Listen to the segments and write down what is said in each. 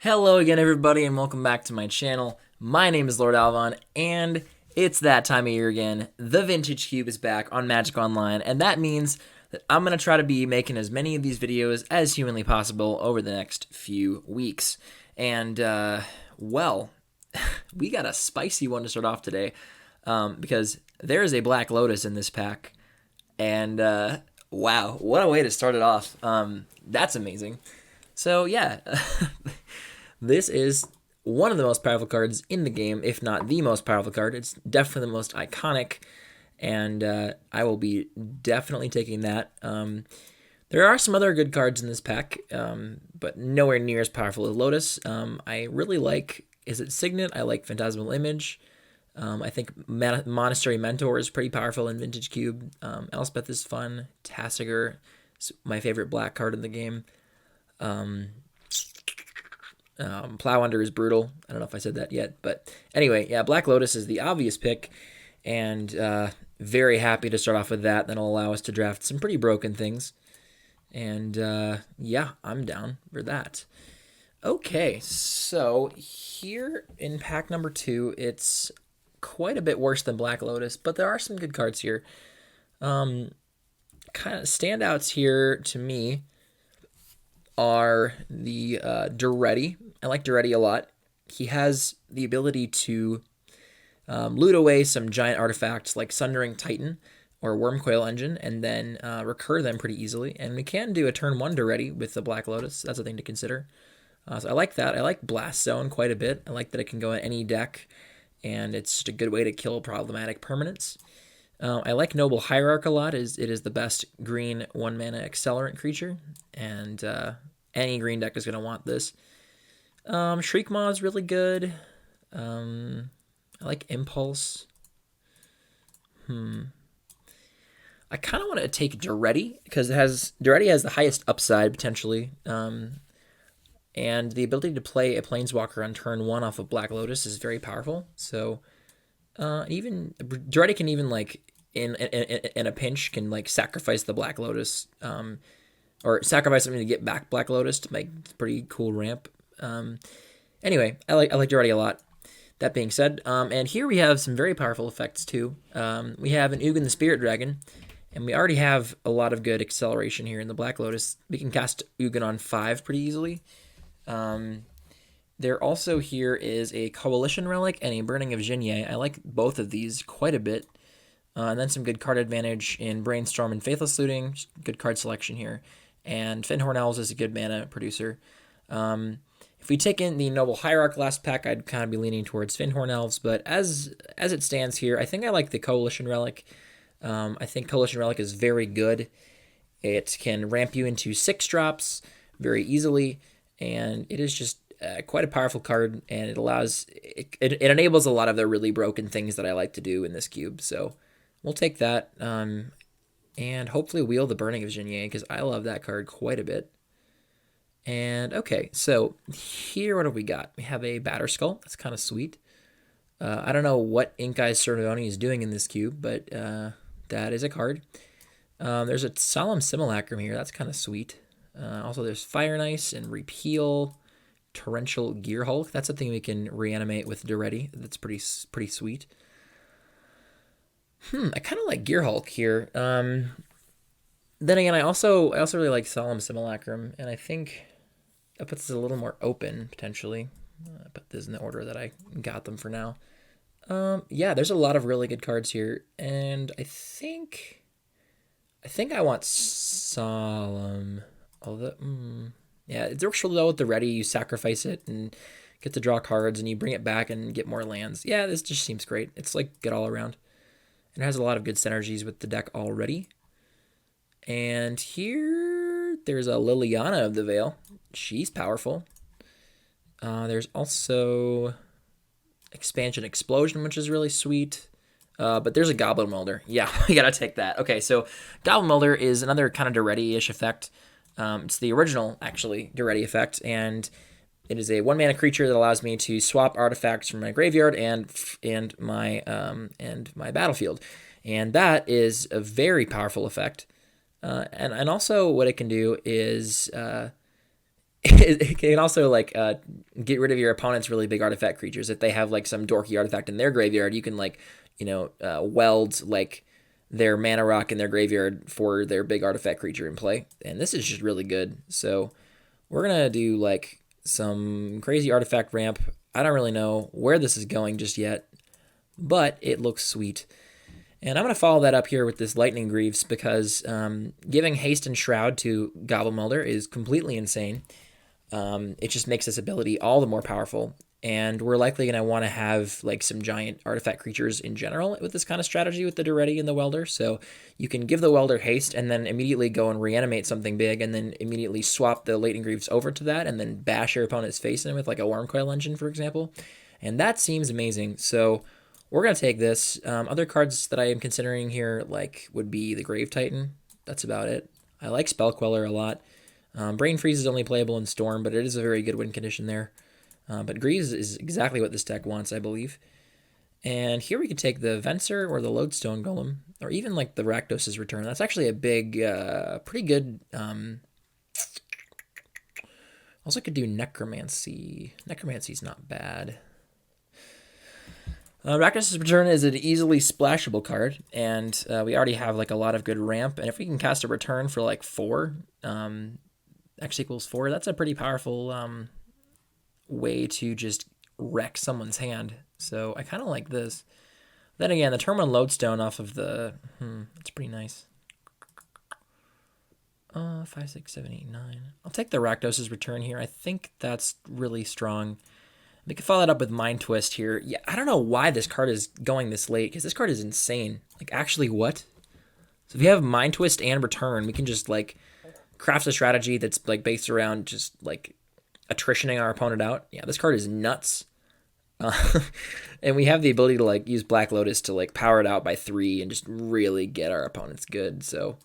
Hello again, everybody, and welcome back to my channel. My name is Lord Alvon, and it's that time of year again. The Vintage Cube is back on Magic Online, and that means that I'm going to try to be making as many of these videos as humanly possible over the next few weeks. And, well, we got a spicy one to start off today, because there is a Black Lotus in this pack, and, wow, what a way to start it off. That's amazing. So, yeah. This is one of the most powerful cards in the game, if not the most powerful card. It's definitely the most iconic, and I will be definitely taking that. There are some other good cards in this pack, but nowhere near as powerful as Lotus. I really like, is it Signet? I like Phantasmal Image. I think Monastery Mentor is pretty powerful in Vintage Cube. Elspeth is fun. Tassiger is my favorite black card in the game. Plow Under is brutal. I don't know if I said that yet, but anyway, yeah, Black Lotus is the obvious pick, and very happy to start off with that. That'll allow us to draft some pretty broken things, and yeah, I'm down for that. Okay, so here in pack number 2, it's quite a bit worse than Black Lotus, but there are some good cards here. Kind of standouts here to me are the Duretti. I like Duretti a lot. He has the ability to loot away some giant artifacts like Sundering Titan or Wormcoil Engine, and then recur them pretty easily. And we can do a turn 1 Duretti with the Black Lotus. That's a thing to consider. So I like that. I like Blast Zone quite a bit. I like that it can go in any deck, and it's just a good way to kill problematic permanents. I like Noble Hierarch a lot. It is the best green 1-mana accelerant creature, and any green deck is going to want this. Shriekmaw is really good. I like Impulse. I kind of want to take Duretti because Duretti has the highest upside potentially, and the ability to play a Planeswalker on turn 1 off of Black Lotus is very powerful. So even Duretti can even like in a pinch can like sacrifice the Black Lotus, or sacrifice something to get back Black Lotus to make a pretty cool ramp. Anyway, I like Duretti a lot. That being said, and here we have some very powerful effects too. We have an Ugin the Spirit Dragon, and we already have a lot of good acceleration here in the Black Lotus. We can cast Ugin on 5 pretty easily. There also here is a Coalition Relic and a Burning of Jinye. I like both of these quite a bit. And then some good card advantage in Brainstorm and Faithless Looting. Good card selection here. And Fyndhorn Elves is a good mana producer. If we take in the Noble Hierarch last pack, I'd kind of be leaning towards Fyndhorn Elves. But as it stands here, I think I like the Coalition Relic. I think Coalition Relic is very good. It can ramp you into 6 drops very easily, and it is just quite a powerful card, and it enables a lot of the really broken things that I like to do in this cube. So we'll take that, and hopefully wheel the Burning of Jinye, because I love that card quite a bit. And okay, so here, what have we got? We have a Batterskull. That's kind of sweet. I don't know what Ink Eyes Cernovoni is doing in this cube, but that is a card. There's a Solemn Simulacrum here. That's kind of sweet. Also, there's Fire and Ice and Repeal, Torrential Gearhulk. That's something we can reanimate with Duretti. That's pretty sweet. I kind of like Gearhulk here. Then again, I also really like Solemn Simulacrum, and I think that puts us a little more open potentially. I put this in the order that I got them for now. Yeah, there's a lot of really good cards here, and I think I want Solemn. Although, yeah, it works really well with the ready. You sacrifice it and get to draw cards, and you bring it back and get more lands. Yeah, this just seems great. It's like good all around. It has a lot of good synergies with the deck already. And here, there's a Liliana of the Veil. She's powerful. There's also Expansion Explosion, which is really sweet. But there's a Goblin Welder. Yeah, we gotta take that. Okay, so Goblin Welder is another kind of Duretti-ish effect. It's the original, actually, Duretti effect, and it is a 1-mana creature that allows me to swap artifacts from my graveyard and my battlefield, and that is a very powerful effect. And also what it can do is it can also like get rid of your opponent's really big artifact creatures. If they have like some dorky artifact in their graveyard, you can like, weld like their mana rock in their graveyard for their big artifact creature in play. And this is just really good. So we're gonna do like some crazy artifact ramp. I don't really know where this is going just yet, but it looks sweet. And I'm going to follow that up here with this Lightning Greaves because giving Haste and Shroud to Gobble Melder is completely insane. It just makes this ability all the more powerful. And we're likely going to want to have like some giant artifact creatures in general with this kind of strategy with the Duretti and the Welder. So you can give the Welder haste and then immediately go and reanimate something big and then immediately swap the Lightning Greaves over to that and then bash your opponent's face in with like a Wormcoil Engine, for example. And that seems amazing. So we're going to take this. Other cards that I am considering here like would be the Grave Titan. That's about it. I like Spell Queller a lot. Brain Freeze is only playable in Storm, but it is a very good win condition there. But Greaves is exactly what this deck wants, I believe. And here we could take the Venser or the Lodestone Golem, or even like the Rakdos' Return. That's actually a big, pretty good. Also could do Necromancy. Necromancy's not bad. Rakdos' Return is an easily splashable card, and we already have like a lot of good ramp. And if we can cast a return for like 4, X equals 4, that's a pretty powerful way to just wreck someone's hand. So I kind of like this. Then again, the turn 1 Lodestone off of the that's pretty nice. 5, 6, 7, 8, 9. I'll take the Rakdos' Return here. I think that's really strong. We can follow that up with Mind Twist here. Yeah, I don't know why this card is going this late, because this card is insane. Like, actually, what? So if you have Mind Twist and Return, we can just like craft a strategy that's like based around just like attritioning our opponent out. Yeah, this card is nuts. And we have the ability to like use Black Lotus to like power it out by 3 and just really get our opponents good. So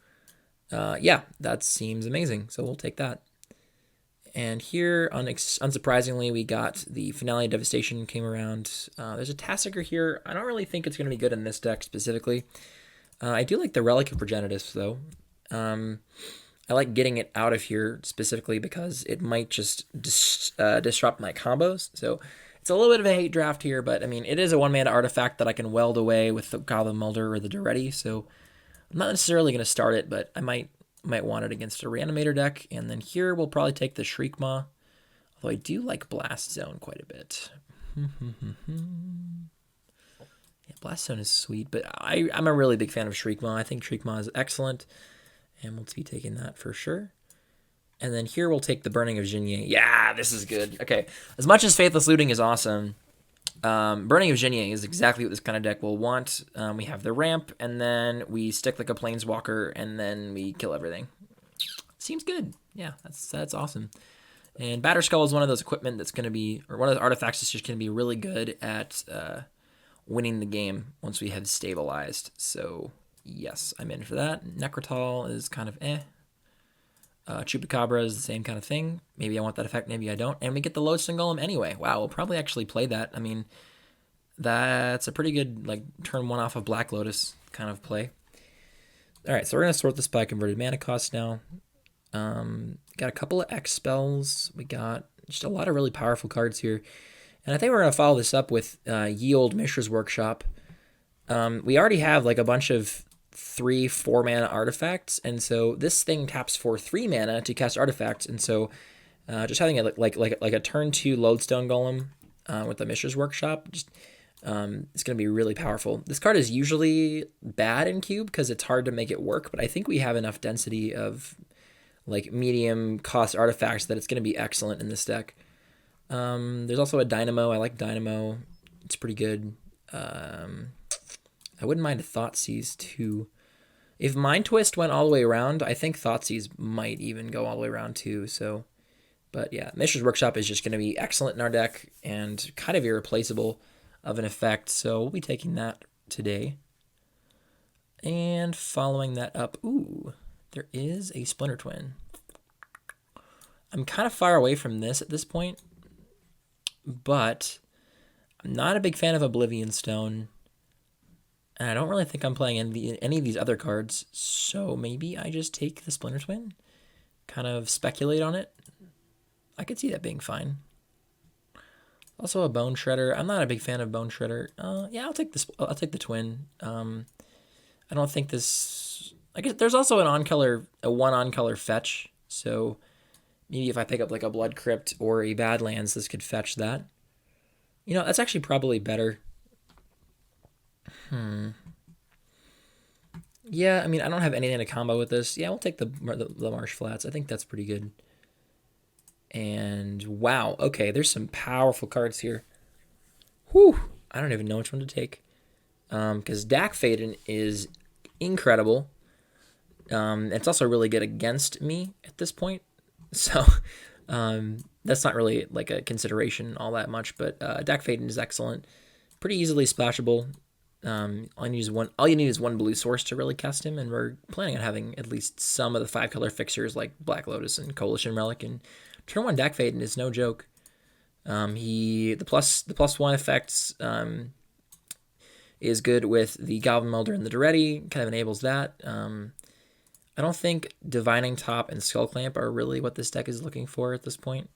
yeah, that seems amazing. So we'll take that. And here, unsurprisingly, we got the Finale of Devastation came around. There's a Tassiger here. I don't really think it's going to be good in this deck specifically. I do like the Relic of Progenitus, though. I like getting it out of here specifically because it might just disrupt my combos. So it's a little bit of a hate draft here, but I mean, it is a 1-mana artifact that I can weld away with the Goblin Mulder or the Duretti. So I'm not necessarily going to start it, but I might want it against a Reanimator deck. And then here we'll probably take the Shriekmaw, although I do like Blast Zone quite a bit. Yeah, Blast Zone is sweet, but I'm a really big fan of Shriekmaw. I think Shriekmaw is excellent, and we'll be taking that for sure. And then here we'll take the Burning of Jinye. Yeah, this is good. Okay, as much as Faithless Looting is awesome, Burning of Jinye is exactly what this kind of deck will want. We have the ramp, and then we stick like a Planeswalker, and then we kill everything. Seems good. Yeah, that's awesome. And Batterskull is one of those equipment that's going to be, or one of those artifacts that's just going to be really good at winning the game once we have stabilized. So yes, I'm in for that. Necrotal is kind of eh. Chupacabra is the same kind of thing. Maybe I want that effect, maybe I don't. And we get the Lodestone Golem anyway. Wow, we'll probably actually play that. I mean, that's a pretty good like turn 1 off of Black Lotus kind of play. All right, so we're going to sort this by converted mana cost now. Got a couple of X spells. We got just a lot of really powerful cards here. And I think we're going to follow this up with Ye Olde Mishra's Workshop. We already have like a bunch of 3-4 mana artifacts, and so this thing taps for 3 mana to cast artifacts, and so just having a like a turn 2 Lodestone Golem with the Mishra's Workshop, just it's going to be really powerful. This card is usually bad in cube because it's hard to make it work, but I think we have enough density of like medium cost artifacts that it's going to be excellent in this deck. There's also a Dynamo. I like Dynamo. It's pretty good. I wouldn't mind a Thoughtseize too. If Mind Twist went all the way around, I think Thoughtseize might even go all the way around too. So, but yeah, Mishra's Workshop is just going to be excellent in our deck and kind of irreplaceable of an effect. So we'll be taking that today. And following that up, ooh, there is a Splinter Twin. I'm kind of far away from this at this point, but I'm not a big fan of Oblivion Stone. And I don't really think I'm playing any of these other cards, so maybe I just take the Splinter Twin, kind of speculate on it. I could see that being fine. Also a Bone Shredder. I'm not a big fan of Bone Shredder. Yeah, I'll take this. I'll take the twin. I don't think this. I guess there's also a one on color fetch. So maybe if I pick up like a Blood Crypt or a Badlands, this could fetch that. You know, that's actually probably better. Yeah, I mean, I don't have anything to combo with this. Yeah, we'll take the Marsh Flats. I think that's pretty good. And wow, okay, there's some powerful cards here. Whew, I don't even know which one to take. Because Dak Faden is incredible. It's also really good against me at this point. So that's not really like a consideration all that much. But Dak Faden is excellent. Pretty easily splashable. All you need is one blue source to really cast him, and we're planning on having at least some of the 5-color fixers like Black Lotus and Coalition Relic. And turn 1 Dak Faden is no joke. The plus one effects is good with the Goblin Melder and the Duretti, kind of enables that. I don't think Divining Top and Skull Clamp are really what this deck is looking for at this point.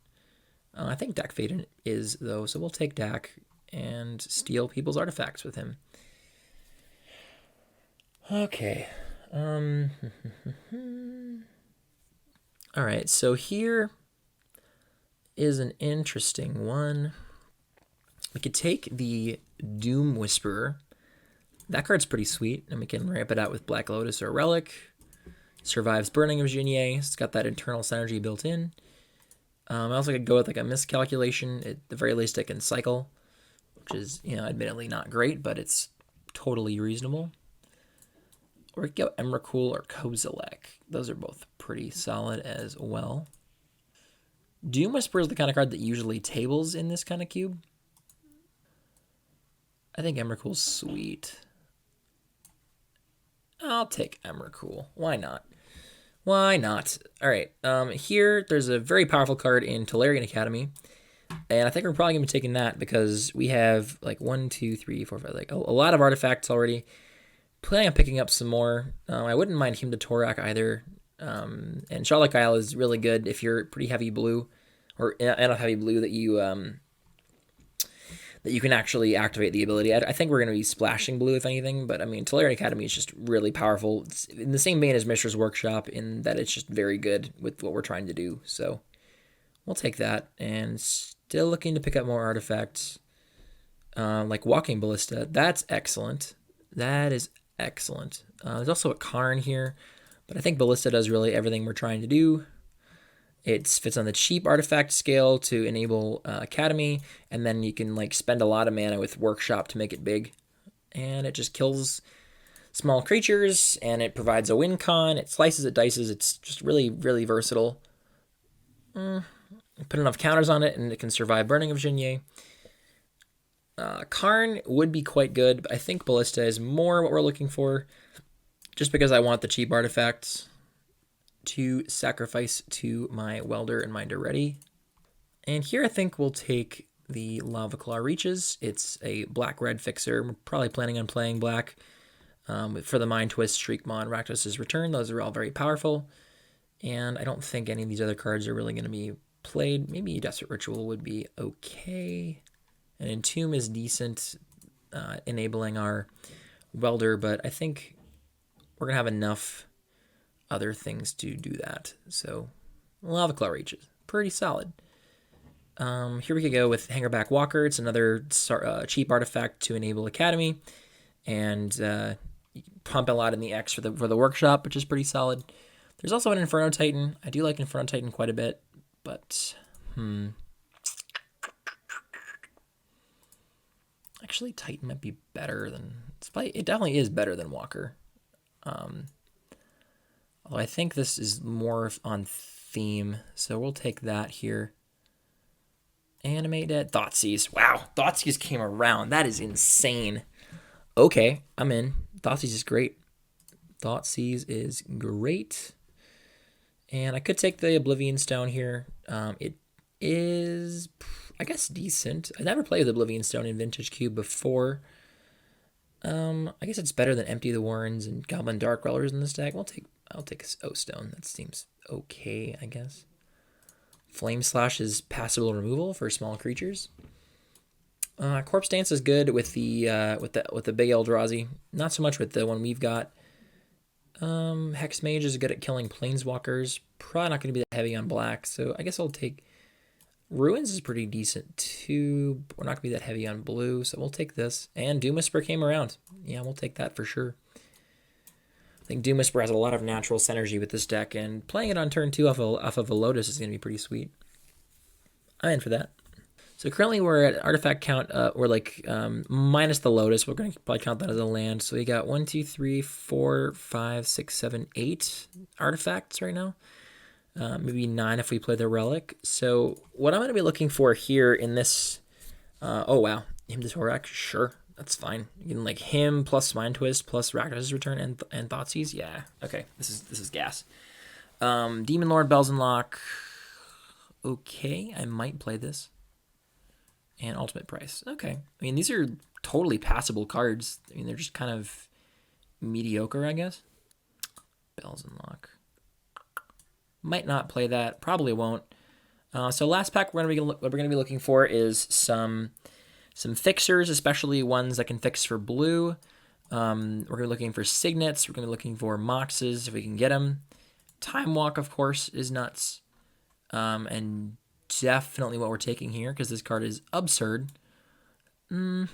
I think Dak Faden is, though, so we'll take Dak and steal people's artifacts with him. Okay. All right, so here is an interesting one. We could take the Doom Whisperer. That card's pretty sweet, and we can ramp it out with Black Lotus or Relic. Survives Burning of Junier. It's got that internal synergy built in. I also could go with like a Miscalculation. At the very least, it can cycle, which is, you know, admittedly not great, but it's totally reasonable. Or we could go Emrakul or Kozilek. Those are both pretty solid as well. Doom Whisperer is the kind of card that usually tables in this kind of cube. I think Emrakul's sweet. I'll take Emrakul. Why not? Why not? All right. Here, there's a very powerful card in Tolarian Academy. And I think we're probably going to be taking that because we have like 1, 2, 3, 4, 5, like a lot of artifacts already. Planning on picking up some more. I wouldn't mind Hymn to Torak either. And Charlotte Isle is really good if you're pretty heavy blue, or enough heavy blue that you can actually activate the ability. I think we're going to be splashing blue, if anything, but I mean, Tolarian Academy is just really powerful. It's in the same vein as Mishra's Workshop in that it's just very good with what we're trying to do. So we'll take that, and still looking to pick up more artifacts. Like Walking Ballista, that's excellent. That is excellent. There's also a Karn here, but I think Ballista does really everything we're trying to do. It fits on the cheap artifact scale to enable Academy, and then you can like spend a lot of mana with Workshop to make it big. And it just kills small creatures, and it provides a win con. It slices, it dices. It's just really, really versatile. Put enough counters on it, and it can survive Burning of Junier. Karn would be quite good, but I think Ballista is more what we're looking for, just because I want the cheap artifacts to sacrifice to my Welder and my Duretti. And here I think we'll take the Lava Claw Reaches. It's a black-red fixer. We're probably planning on playing black for the Mind Twist, Shriekmaw, Rakdos' Return. Those are all very powerful. And I don't think any of these other cards are really going to be played. Maybe Desperate Ritual would be okay. And Entomb is decent, enabling our Welder, but I think we're going to have enough other things to do that. So Lava Claw Reaches, pretty solid. Here we could go with Hangerback Walker. It's another cheap artifact to enable Academy, and pump a lot in the X for the Workshop, which is pretty solid. There's also an Inferno Titan. I do like Inferno Titan quite a bit, but actually Titan might be better than. It definitely is better than Walker. Although I think this is more on theme, so we'll take that here. Animate it. Thoughtseize. Wow, Thoughtseize came around. That is insane. Okay, I'm in. Thoughtseize is great. Thoughtseize is great. And I could take the Oblivion Stone here. It is, I guess, decent. I never played with Oblivion Stone in Vintage Cube before. I guess it's better than Empty the Warrens and Goblin Dark Dwellers in this deck. I'll take O Stone. That seems okay, I guess. Flame Slash is passable removal for small creatures. Corpse Dance is good with the big Eldrazi. Not so much with the one we've got. Hex Mage is good at killing planeswalkers. Probably not going to be that heavy on black, so I guess I'll take... Ruins is pretty decent too. We're not going to be that heavy on blue, so we'll take this. And Doom Whisper came around. Yeah, we'll take that for sure. I think Doom Whisper has a lot of natural synergy with this deck, and playing it on turn 2 off of a Lotus is going to be pretty sweet. I'm in for that. So currently we're at artifact count, we're like minus the Lotus. We're going to probably count that as a land. So we got 1, 2, 3, 4, 5, 6, 7, 8 artifacts right now. Maybe 9 if we play the Relic. So what I'm going to be looking for here in this... oh, wow. Hymn to Torak? Sure. That's fine. You can like him plus Mind Twist plus Rakdos' Return and Thoughtseize. Yeah. Okay. This is gas. Demon Lord, Bells and Lock. Okay. I might play this. And Ultimate Price. Okay. I mean, these are totally passable cards. I mean, they're just kind of mediocre, I guess. Bells and Lock. Might not play that. Probably won't. So last pack what we're gonna be looking for is some fixers, especially ones that can fix for blue. We're gonna be looking for signets. We're gonna be looking for moxes if we can get them. Time Walk, of course, is nuts. And definitely what we're taking here because this card is absurd. But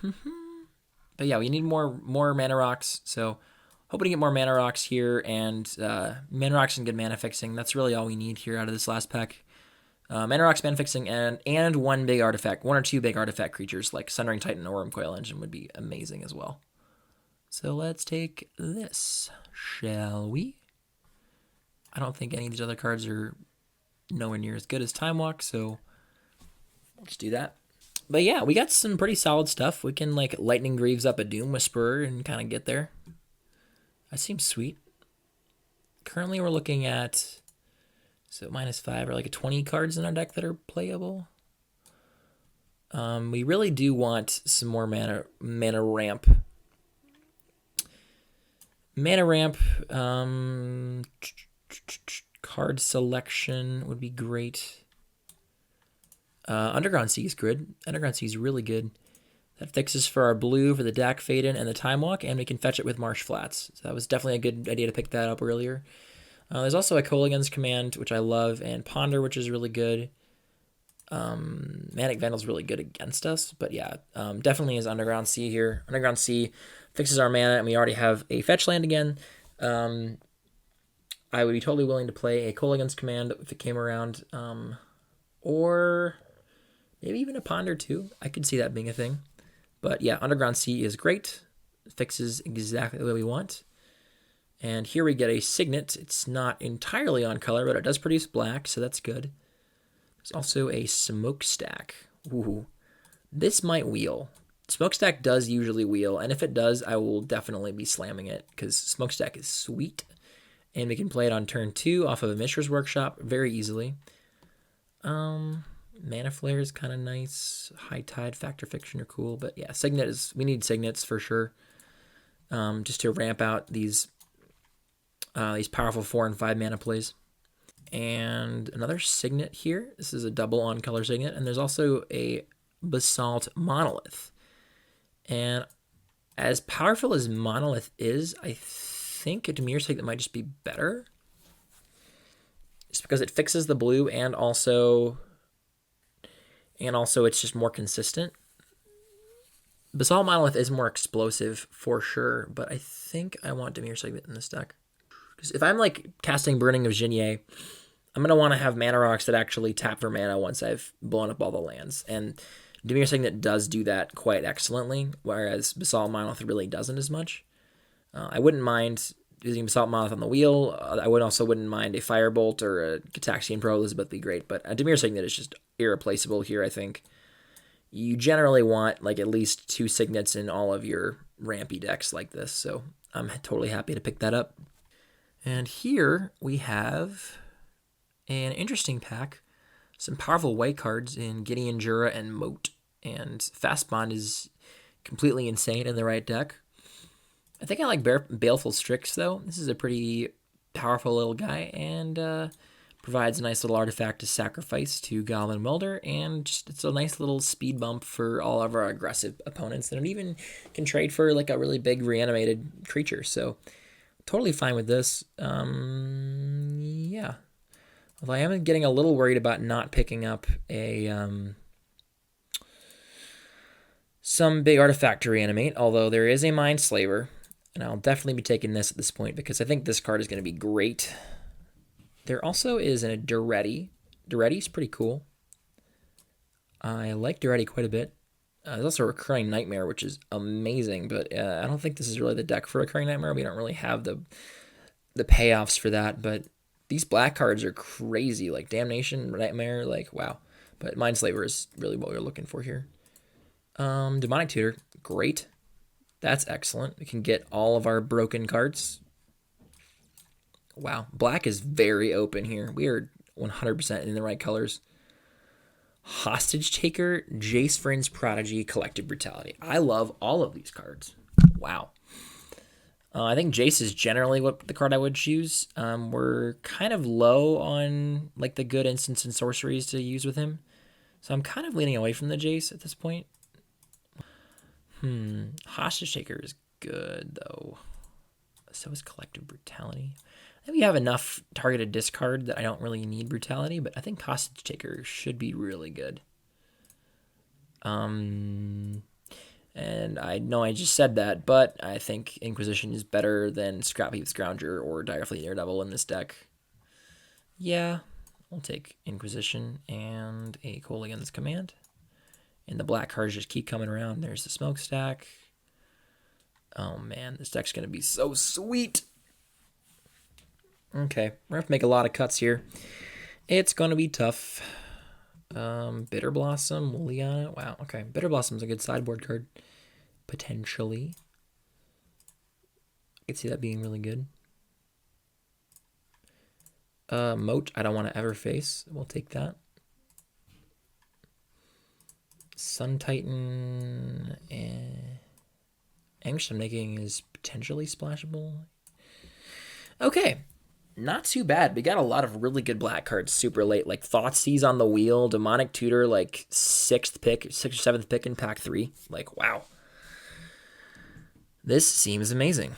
yeah, we need more mana rocks. So hoping to get more mana rocks here, and mana rocks and good mana fixing. That's really all we need here out of this last pack. Mana rocks, mana fixing, and one big artifact, 1 or 2 big artifact creatures like Sundering Titan or Coil Engine would be amazing as well. So let's take this, shall we? I don't think any of these other cards are nowhere near as good as Time Walk, so let's do that. But yeah, we got some pretty solid stuff. We can like Lightning Greaves up a Doom Whisperer and kind of get there. That seems sweet. Currently we're looking at, so -5 or like 20 cards in our deck that are playable. We really do want some more mana ramp. Mana ramp, card selection would be great. Underground Sea is good. Underground Sea is really good. That fixes for our blue for the Dak Faden and the Time Walk, and we can fetch it with Marsh Flats. So that was definitely a good idea to pick that up earlier. There's also a Kolaghan's Command, which I love, and Ponder, which is really good. Manic Vandal's really good against us, but yeah, definitely is Underground Sea here. Underground Sea fixes our mana, and we already have a fetch land again. I would be totally willing to play a Kolaghan's Command if it came around, or maybe even a Ponder too. I could see that being a thing. But yeah, Underground Sea is great. It fixes exactly the way we want. And here we get a Signet. It's not entirely on color, but it does produce black, so that's good. There's also a Smokestack. Ooh, this might wheel. Smokestack does usually wheel, and if it does, I will definitely be slamming it, because Smokestack is sweet. And we can play it on turn 2 off of a Mishra's Workshop very easily. Mana Flare is kind of nice. High Tide, Factor Fiction are cool, but yeah, Signet is, we need Signets for sure. Just to ramp out these powerful 4 and 5 mana plays. And another Signet here. This is a double on color Signet, and there's also a Basalt Monolith. And as powerful as Monolith is, I think a Dimir Signet might just be better. Just because it fixes the blue and also it's just more consistent. Basalt Monolith is more explosive for sure, but I think I want Dimir Signet in this deck. Because if I'm like casting Burning of Jinye, I'm going to want to have mana rocks that actually tap for mana once I've blown up all the lands. And Dimir Signet does do that quite excellently, whereas Basalt Monolith really doesn't as much. I wouldn't mind using Basalt Monolith on the wheel. I wouldn't mind a Firebolt or a Gitaxian Pro Elizabeth be great, but a Dimir Signet is just irreplaceable here, I think. You generally want like at least 2 Signets in all of your rampy decks like this, so I'm totally happy to pick that up. And here we have an interesting pack. Some powerful white cards in Gideon Jura and Moat. And Fast Bond is completely insane in the right deck. I think I like Baleful Strix, though. This is a pretty powerful little guy. And Provides a nice little artifact to sacrifice to Goblin Welder, and just it's a nice little speed bump for all of our aggressive opponents. And it even can trade for like a really big reanimated creature. So totally fine with this. Yeah. Although I am getting a little worried about not picking up a some big artifact to reanimate, although there is a Mind Slaver, and I'll definitely be taking this at this point because I think this card is going to be great. There also is a Duretti. Duretti's pretty cool. I like Duretti quite a bit. There's also a Recurring Nightmare, which is amazing, but I don't think this is really the deck for Recurring Nightmare. We don't really have the payoffs for that, but these black cards are crazy, like Damnation, Nightmare, like, wow. But Mindslaver is really what we're looking for here. Demonic Tutor, great. That's excellent. We can get all of our broken cards. Wow, black is very open here. We are 100% in the right colors. Hostage Taker, Jace Vryn's Prodigy, Collective Brutality. I love all of these cards. Wow. I think Jace is generally what the card I would choose. We're kind of low on like the good instants and sorceries to use with him. So I'm kind of leaning away from the Jace at this point. Hostage Taker is good, though. So is Collective Brutality. I think we have enough targeted discard that I don't really need Brutality, but I think Hostage Taker should be really good. And I know I just said that, but I think Inquisition is better than Scrap Heap Scrounger or Direfleet Daredevil in this deck. Yeah, we'll take Inquisition and a Kolaghan's Command. And the black cards just keep coming around. There's the Smokestack. Oh man, this deck's going to be so sweet. Okay, we're going to have to make a lot of cuts here. It's going to be tough. Bitter Blossom, Liliana. Wow, okay. Bitter Blossom's a good sideboard card. Potentially. I could see that being really good. Moat, I don't want to ever face. We'll take that. Sun Titan and Angstrom Making is potentially splashable. Okay, not too bad. We got a lot of really good black cards super late, like Thoughtseize on the Wheel, Demonic Tutor, like 6th or 7th pick in pack 3. Like, wow. This seems amazing.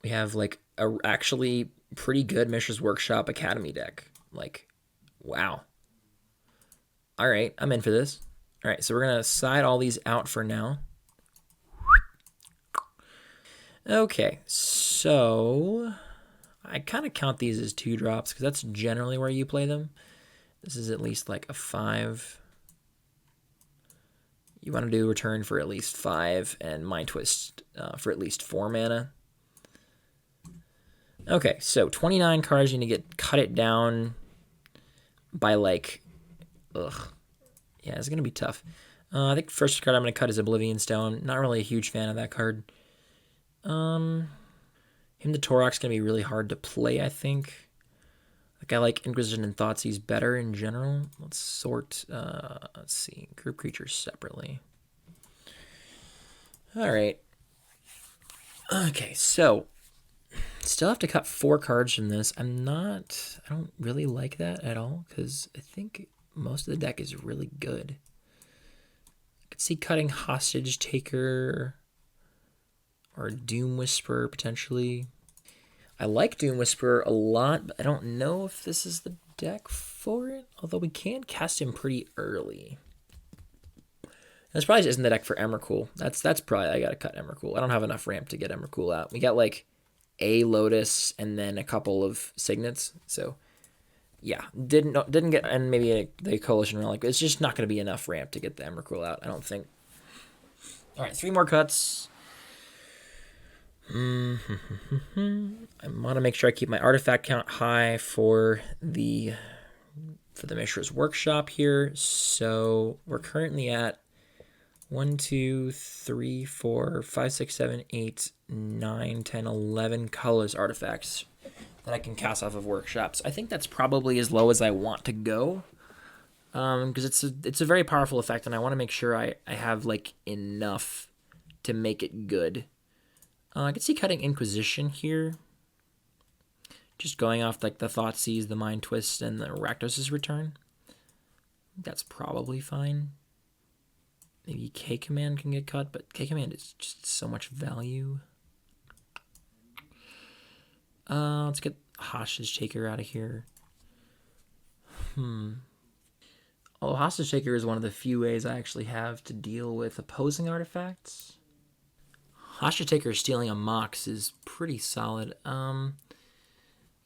We have like a actually pretty good Mishra's Workshop Academy deck. Like, wow. All right, I'm in for this. All right, so we're going to side all these out for now. Okay, so I kind of count these as 2 drops because that's generally where you play them. This is at least like a 5. You want to do Return for at least 5 and Mind Twist for at least 4 mana. Okay, so 29 cards, you need to cut it down by like, yeah, it's going to be tough. I think the first card I'm going to cut is Oblivion Stone. Not really a huge fan of that card. Hymn to Torok's going to be really hard to play, I think. Like, I like Inquisition and Thoughtseize better in general. Let's sort, let's see, group creatures separately. All right. Okay, so still have to cut 4 cards from this. I don't really like that at all because I think most of the deck is really good. I could see cutting Hostage Taker or Doom Whisperer potentially. I like Doom Whisperer a lot, but I don't know if this is the deck for it. Although we can cast him pretty early. This probably isn't the deck for Emrakul. That's probably, I gotta cut Emrakul. I don't have enough ramp to get Emrakul out. We got like a Lotus and then a couple of Signets. So yeah, didn't get, and maybe the Coalition Relic. It's just not gonna be enough ramp to get the Emrakul out, I don't think. All right, 3 more cuts. I want to make sure I keep my artifact count high for the Mishra's Workshop here. So we're currently at 1, 2, 3, 4, 5, 6, 7, 8, 9, 10, 11 colorless artifacts that I can cast off of workshops. I think that's probably as low as I want to go. Because it's a very powerful effect, and I want to make sure I have like enough to make it good. I could see cutting Inquisition here, Just going off like the Thoughtseize, the Mind Twist, and the Rakdos' return. That's probably fine. Maybe K Command can get cut, but K Command is just so much value. Let's get Hostage Taker out of here. Although Hostage Taker is one of the few ways I actually have to deal with opposing artifacts. Hostage Taker stealing a Mox is pretty solid.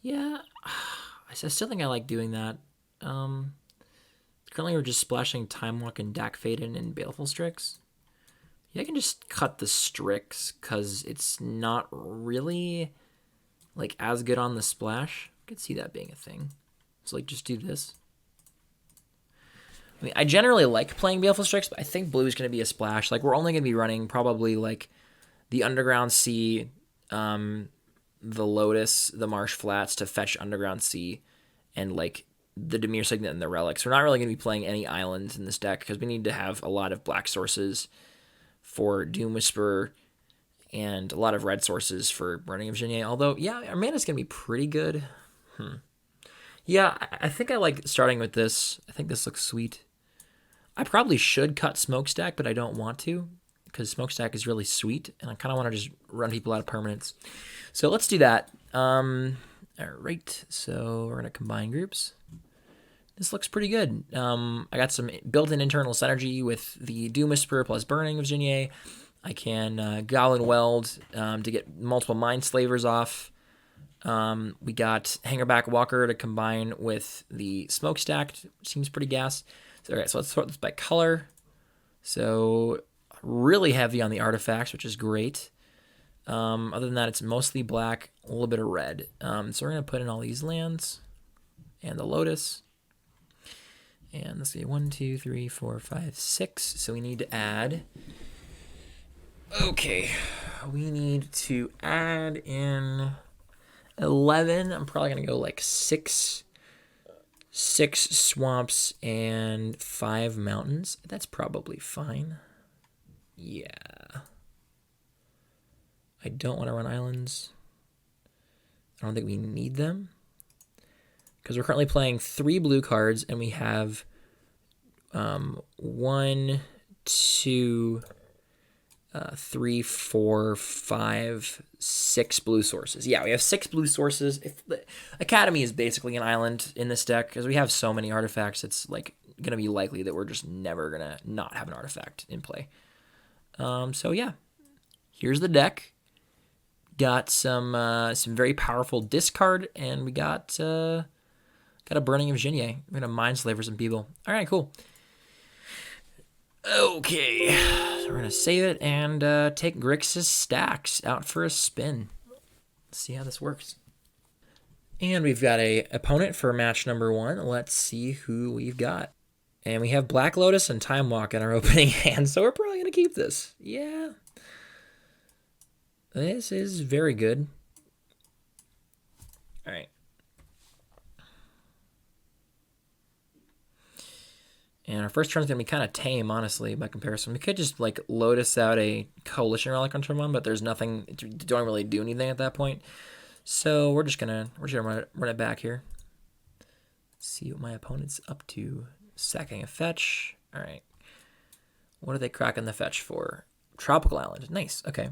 Yeah, I still think I like doing that. Currently we're just splashing Time Walk and Dak Faden and Baleful Strix. Yeah, I can just cut the Strix because it's not really like as good on the splash. I could see that being a thing. So like just do this. I mean, I generally like playing Baleful Strix, but I think blue is going to be a splash. Like we're only going to be running probably like the Underground Sea, the Lotus, the Marsh Flats to fetch Underground Sea, and like the Dimir Signet and the Relics. We're not really going to be playing any islands in this deck because we need to have a lot of black sources for Doom Whisperer and a lot of red sources for Burning of Genier. Although, yeah, our mana's going to be pretty good. Yeah, I think I like starting with this. I think this looks sweet. I probably should cut Smokestack, but I don't want to because Smokestack is really sweet, and I kind of want to just run people out of permanents. So let's do that. All right, so we're going to combine groups. This looks pretty good. I got some built-in internal synergy with the Doom Whisperer plus Burning of Genier. I can Goblin Weld to get multiple Mind Slavers off. We got Hangerback Walker to combine with the Smokestack. Seems pretty gas. So, all right, so let's sort this by color. So really heavy on the artifacts, which is great. Other than that, it's mostly black, a little bit of red. So we're going to put in all these lands and the Lotus. And let's see, 1, 2, 3, 4, 5, 6. So we need to add... Okay, we need to add in 11. I'm probably going to go like 6 swamps and 5 mountains. That's probably fine. Yeah. I don't want to run islands. I don't think we need them. Because we're currently playing 3 blue cards, and we have 1, 2, 3, 4, 5, 6 blue sources. Yeah, we have 6 blue sources. If the Academy is basically an island in this deck, because we have so many artifacts, it's like going to be likely that we're just never going to not have an artifact in play. So yeah, here's the deck. Got some very powerful discard, and we got a Burning of Genier. We're gonna Mind Slaver some people. All right, cool. Okay, so we're gonna save it and take Grixis stacks out for a spin. Let's see how this works. And we've got a opponent for match number 1. Let's see who we've got. And we have Black Lotus and Time Walk in our opening hand, so we're probably gonna keep this. Yeah. This is very good. All right. And our first turn is going to be kind of tame, honestly, by comparison. We could just, like, Lotus out a Coalition Relic on turn 1, but there's nothing, don't really do anything at that point. So we're just going to run it back here. See what my opponent's up to. Sacking a fetch. All right. What are they cracking the fetch for? Tropical Island. Nice. Okay.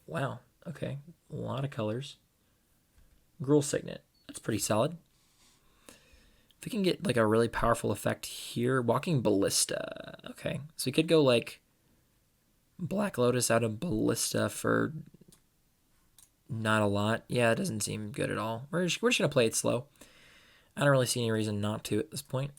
Wow. Okay. A lot of colors. Gruul Signet. That's pretty solid. If we can get like a really powerful effect here, Walking Ballista. Okay. So we could go like Black Lotus out of Ballista for not a lot. Yeah, it doesn't seem good at all. We're just going to play it slow. I don't really see any reason not to at this point.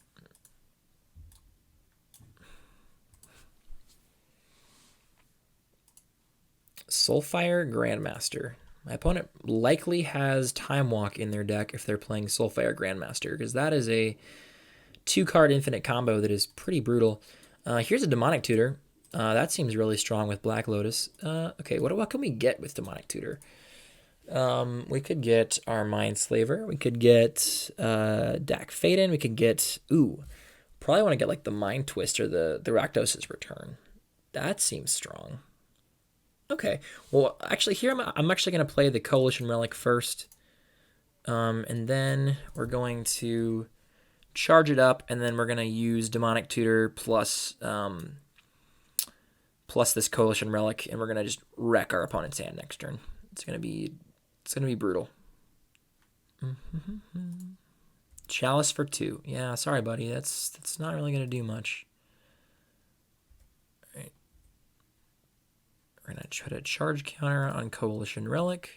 Soulfire Grandmaster. My opponent likely has Time Walk in their deck if they're playing Soulfire Grandmaster, because that is a 2-card infinite combo that is pretty brutal. Here's a Demonic Tutor. That seems really strong with Black Lotus. Okay, what can we get with Demonic Tutor? We could get our Mind Slaver. We could get Dak Faden. We could get... Ooh, probably want to get like the Mind Twist or the Rakdos' Return. That seems strong. Okay. Well, actually, here I'm actually going to play the Coalition Relic first. And then we're going to charge it up, and then we're going to use Demonic Tutor plus this Coalition Relic, and we're going to just wreck our opponent's hand next turn. It's going to be brutal. Chalice for 2. Yeah, sorry, buddy. That's not really going to do much. All right. We're going to try to charge counter on Coalition Relic.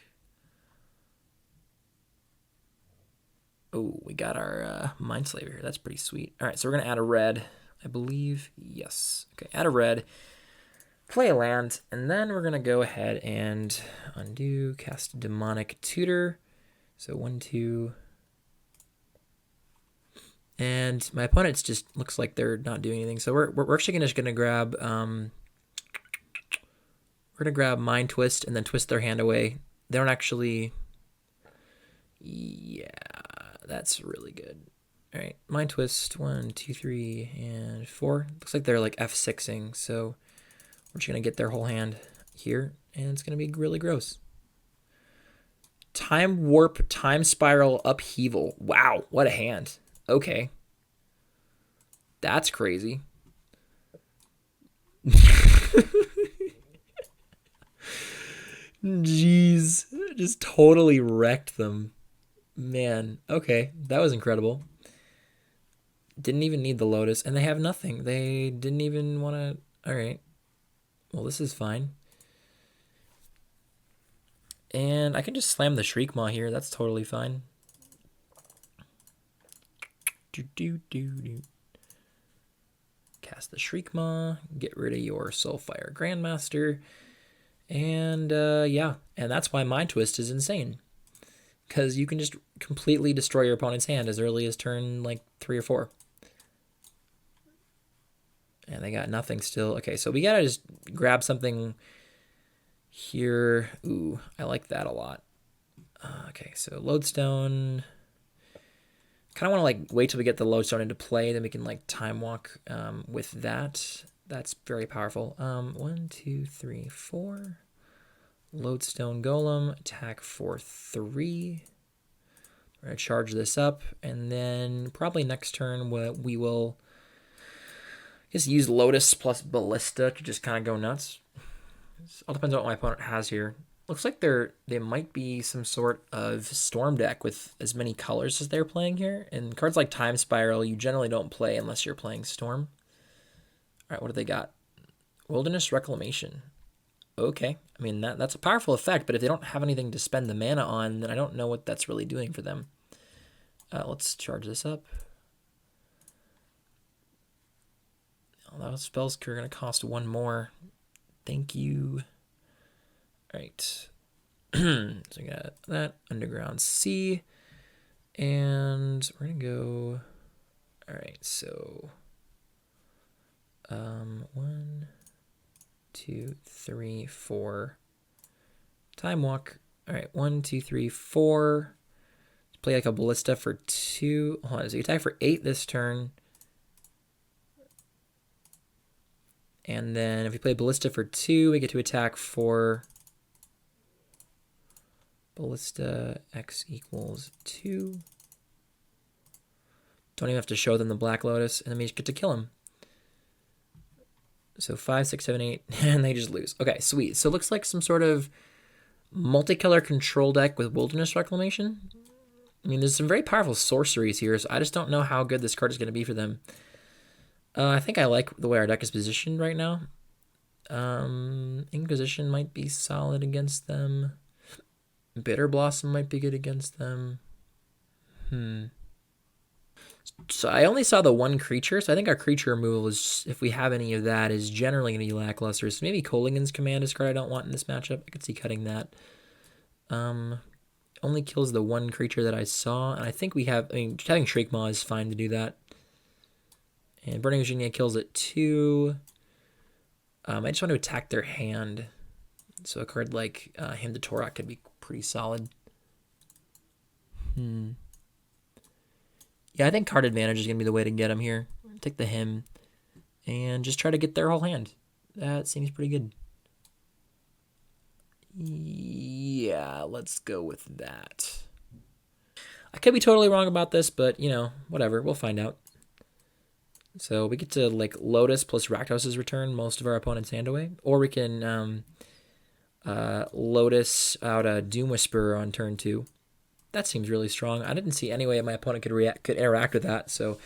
Oh, we got our Mindslaver here. That's pretty sweet. All right, so we're going to add a red, I believe. Yes. Okay, add a red. Play a land, and then we're going to go ahead and undo, cast Demonic Tutor. So 1, 2. And my opponent's just looks like they're not doing anything. So we're actually just going to grab Mind Twist and then twist their hand away. They don't actually. Yeah, that's really good. All right, Mind Twist 1, 2, 3, and 4. Looks like they're like F6ing. So we're just going to get their whole hand here, and it's going to be really gross. Time Warp, Time Spiral, Upheaval. Wow, what a hand. Okay. That's crazy. Jeez. Just totally wrecked them. Man. Okay, that was incredible. Didn't even need the Lotus, and they have nothing. They didn't even want to... Alright. Well, this is fine. And I can just slam the Shriekmaw here. That's totally fine. Cast the Shriekmaw. Get rid of your Soulfire Grandmaster. And, yeah. And that's why Mind Twist is insane. Because you can just completely destroy your opponent's hand as early as turn, like, 3 or 4. And they got nothing still. Okay, so we gotta just grab something here. Ooh, I like that a lot. Okay, so Lodestone. Kind of want to like wait till we get the Lodestone into play, then we can like Time Walk with that. That's very powerful. 1, 2, 3, 4. Lodestone Golem, attack for 3. We're gonna charge this up, and then probably next turn we will just use Lotus plus Ballista to just kind of go nuts. It all depends on what my opponent has here. Looks like they might be some sort of Storm deck with as many colors as they're playing here. And cards like Time Spiral, you generally don't play unless you're playing Storm. All right, what do they got? Wilderness Reclamation. Okay, I mean, that's a powerful effect, but if they don't have anything to spend the mana on, then I don't know what that's really doing for them. Let's charge this up. Oh, those spells are going to cost 1 more. Thank you. All right. So we got that. Underground Sea. And we're going to go... All right, so... 1, 2, 3, 4. Time Walk. All right, 1, 2, 3, 4. Play like a Ballista for 2. Hold on, so you attack for 8 this turn. And then if we play Ballista for 2, we get to attack for Ballista X equals 2. Don't even have to show them the Black Lotus, and then we just get to kill him. So 5, 6, 7, 8, and they just lose. Okay, sweet. So it looks like some sort of multicolor control deck with Wilderness Reclamation. I mean, there's some very powerful sorceries here, so I just don't know how good this card is going to be for them. I think I like the way our deck is positioned right now. Inquisition might be solid against them. Bitter Blossom might be good against them. So I only saw the 1 creature, so I think our creature removal is, if we have any of that, is generally going to be lackluster. So maybe Kolaghan's Command is a card I don't want in this matchup. I could see cutting that. Only kills the 1 creature that I saw, and I think we have, I mean, having Shriekmaw is fine to do that. And Burning Virginia kills it 2. I just want to attack their hand. So a card like Hymn to Torok could be pretty solid. Yeah, I think card advantage is going to be the way to get them here. Take the Hymn and just try to get their whole hand. That seems pretty good. Yeah, let's go with that. I could be totally wrong about this, but, you know, whatever. We'll find out. So we get to, like, Lotus plus Rakdos's return most of our opponent's hand away. Or we can Lotus out a Doom Whisperer on turn 2. That seems really strong. I didn't see any way my opponent could interact with that, so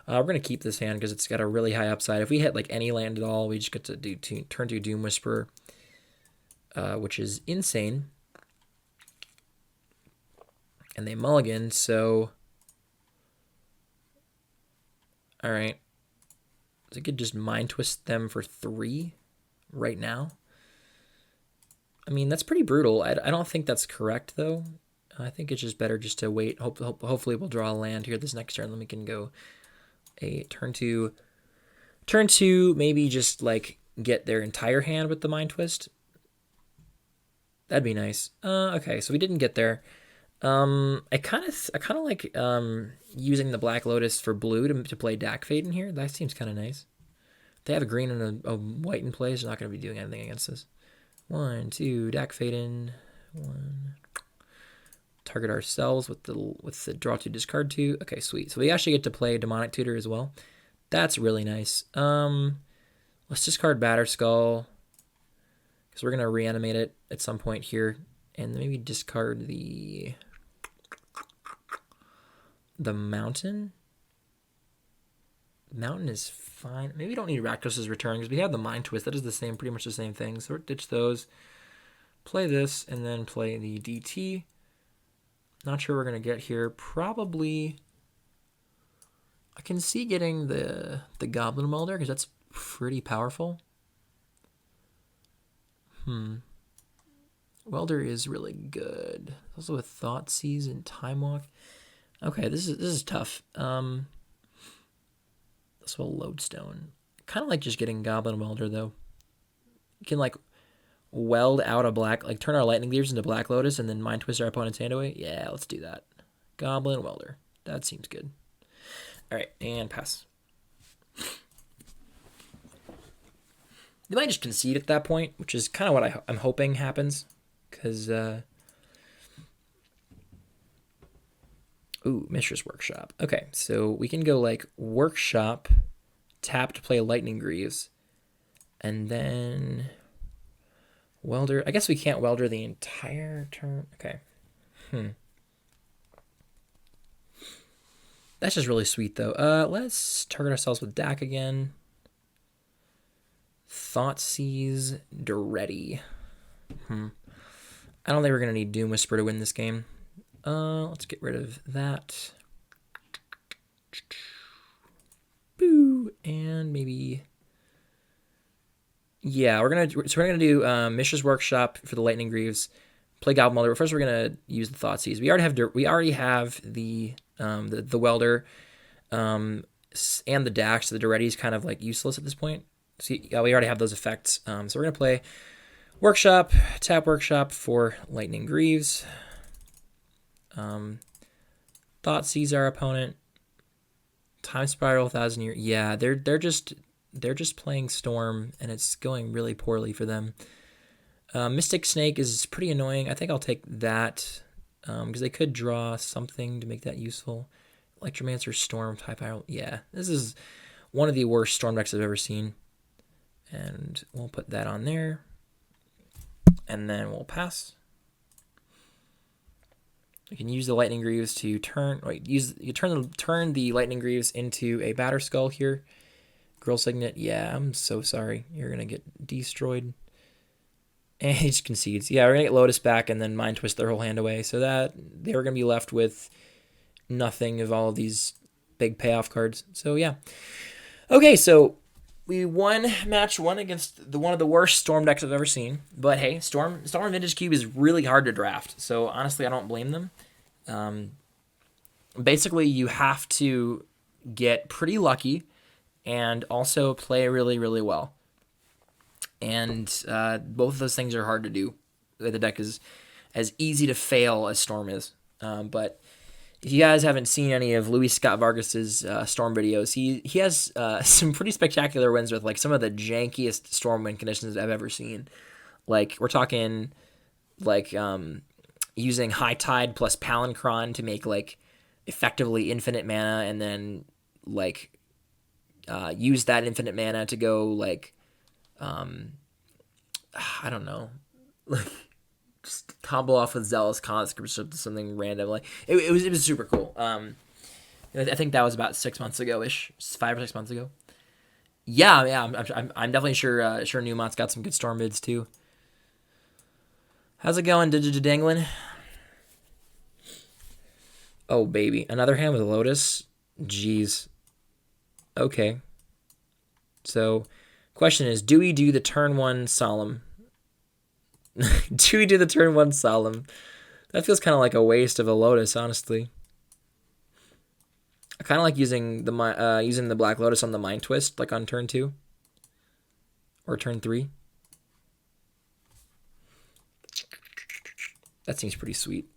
we're going to keep this hand because it's got a really high upside. If we hit, like, any land at all, we just get to do turn 2 Doom Whisperer, which is insane. And they mulligan, so... Alright. So I could just Mind Twist them for 3 right now. I mean, that's pretty brutal. I don't think that's correct, though. I think it's just better just to wait. Hopefully we'll draw a land here this next turn. Then we can go a turn 2. Turn 2, maybe just, like, get their entire hand with the Mind Twist. That'd be nice. Okay, so we didn't get there. I kind of like using the Black Lotus for blue to play Dak Fade in here. That seems kind of nice. They have a green and a white in play, so they're not going to be doing anything against this. 1, 2, Dak Fade in. 1. Target ourselves with the draw 2, discard 2. Okay, sweet. So we actually get to play Demonic Tutor as well. That's really nice. Let's discard Batterskull because we're gonna reanimate it at some point here, and maybe discard the Mountain. Mountain is fine. Maybe we don't need Rakdos's return because we have the Mind Twist. That is pretty much the same thing. So we'll ditch those. Play this and then play the DT. Not sure we're going to get here. Probably, I can see getting the Goblin Welder because that's pretty powerful. Welder is really good. Also with Thought Seize and Time Walk. Okay, this is tough. This will Lodestone. Kind of like just getting Goblin Welder though. You can like weld out a black, like turn our Lightning Leaves into Black Lotus and then Mind Twist our opponent's hand away. Yeah, let's do that. Goblin Welder. That seems good. All right, and pass. They might just concede at that point, which is kind of what I'm hoping happens. Because, Mishra's Workshop. Okay, so we can go like Workshop, tap to play Lightning Greaves, and then Welder. I guess we can't Welder the entire turn. Okay. That's just really sweet, though. Let's target ourselves with Dak again. Thoughtseize Duretti. I don't think we're going to need Doom Whisper to win this game. Let's get rid of that. Boo. And maybe... Yeah, we're gonna do Mishra's Workshop for the Lightning Greaves. Play Goblin Welder. First, we're gonna use the Thoughtseize. We already have the Welder, and the Dak. So the Duretti is kind of like useless at this point. So we already have those effects. So we're gonna play Workshop, tap Workshop for Lightning Greaves. Thoughtseize our opponent. Time Spiral 1,000 Year. Yeah, they're just playing Storm, and it's going really poorly for them. Mystic Snake is pretty annoying. I think I'll take that because they could draw something to make that useful. Electromancer, Storm, Type Spiral. Yeah, this is one of the worst Storm decks I've ever seen. And we'll put that on there. And then we'll pass. You can use the Lightning Greaves to turn the Lightning Greaves into a Batterskull here. Girl Signet, yeah, I'm so sorry. You're gonna get destroyed. And he just concedes. Yeah, we're gonna get Lotus back and then Mind Twist their whole hand away. So that they were gonna be left with nothing of all of these big payoff cards. So yeah. Okay, so we won match 1 against one of the worst Storm decks I've ever seen. But hey, Storm Vintage Cube is really hard to draft. So honestly, I don't blame them. Basically, you have to get pretty lucky and also play really, really well. And both of those things are hard to do. The deck is as easy to fail as Storm is. But if you guys haven't seen any of Luis Scott Vargas's Storm videos, he has some pretty spectacular wins with like some of the jankiest Storm win conditions I've ever seen. Like we're talking like using High Tide plus Palancron to make like effectively infinite mana, and then like use that infinite mana to go like I don't know, like just combo off with Zealous Conscript or something random. Like it was super cool. I think that was about 6 months ago ish, 5 or 6 months ago. Yeah. I'm definitely sure. Sure, Newmont's got some good storm bids too. How's it going, Digidangling? Oh baby, another hand with a Lotus. Jeez. Okay. So, question is, do we do the turn 1 Solemn? Do we do the turn 1 Solemn? That feels kind of like a waste of a Lotus, honestly. I kind of like using the Black Lotus on the Mind Twist, like on turn 2 or turn 3. That seems pretty sweet.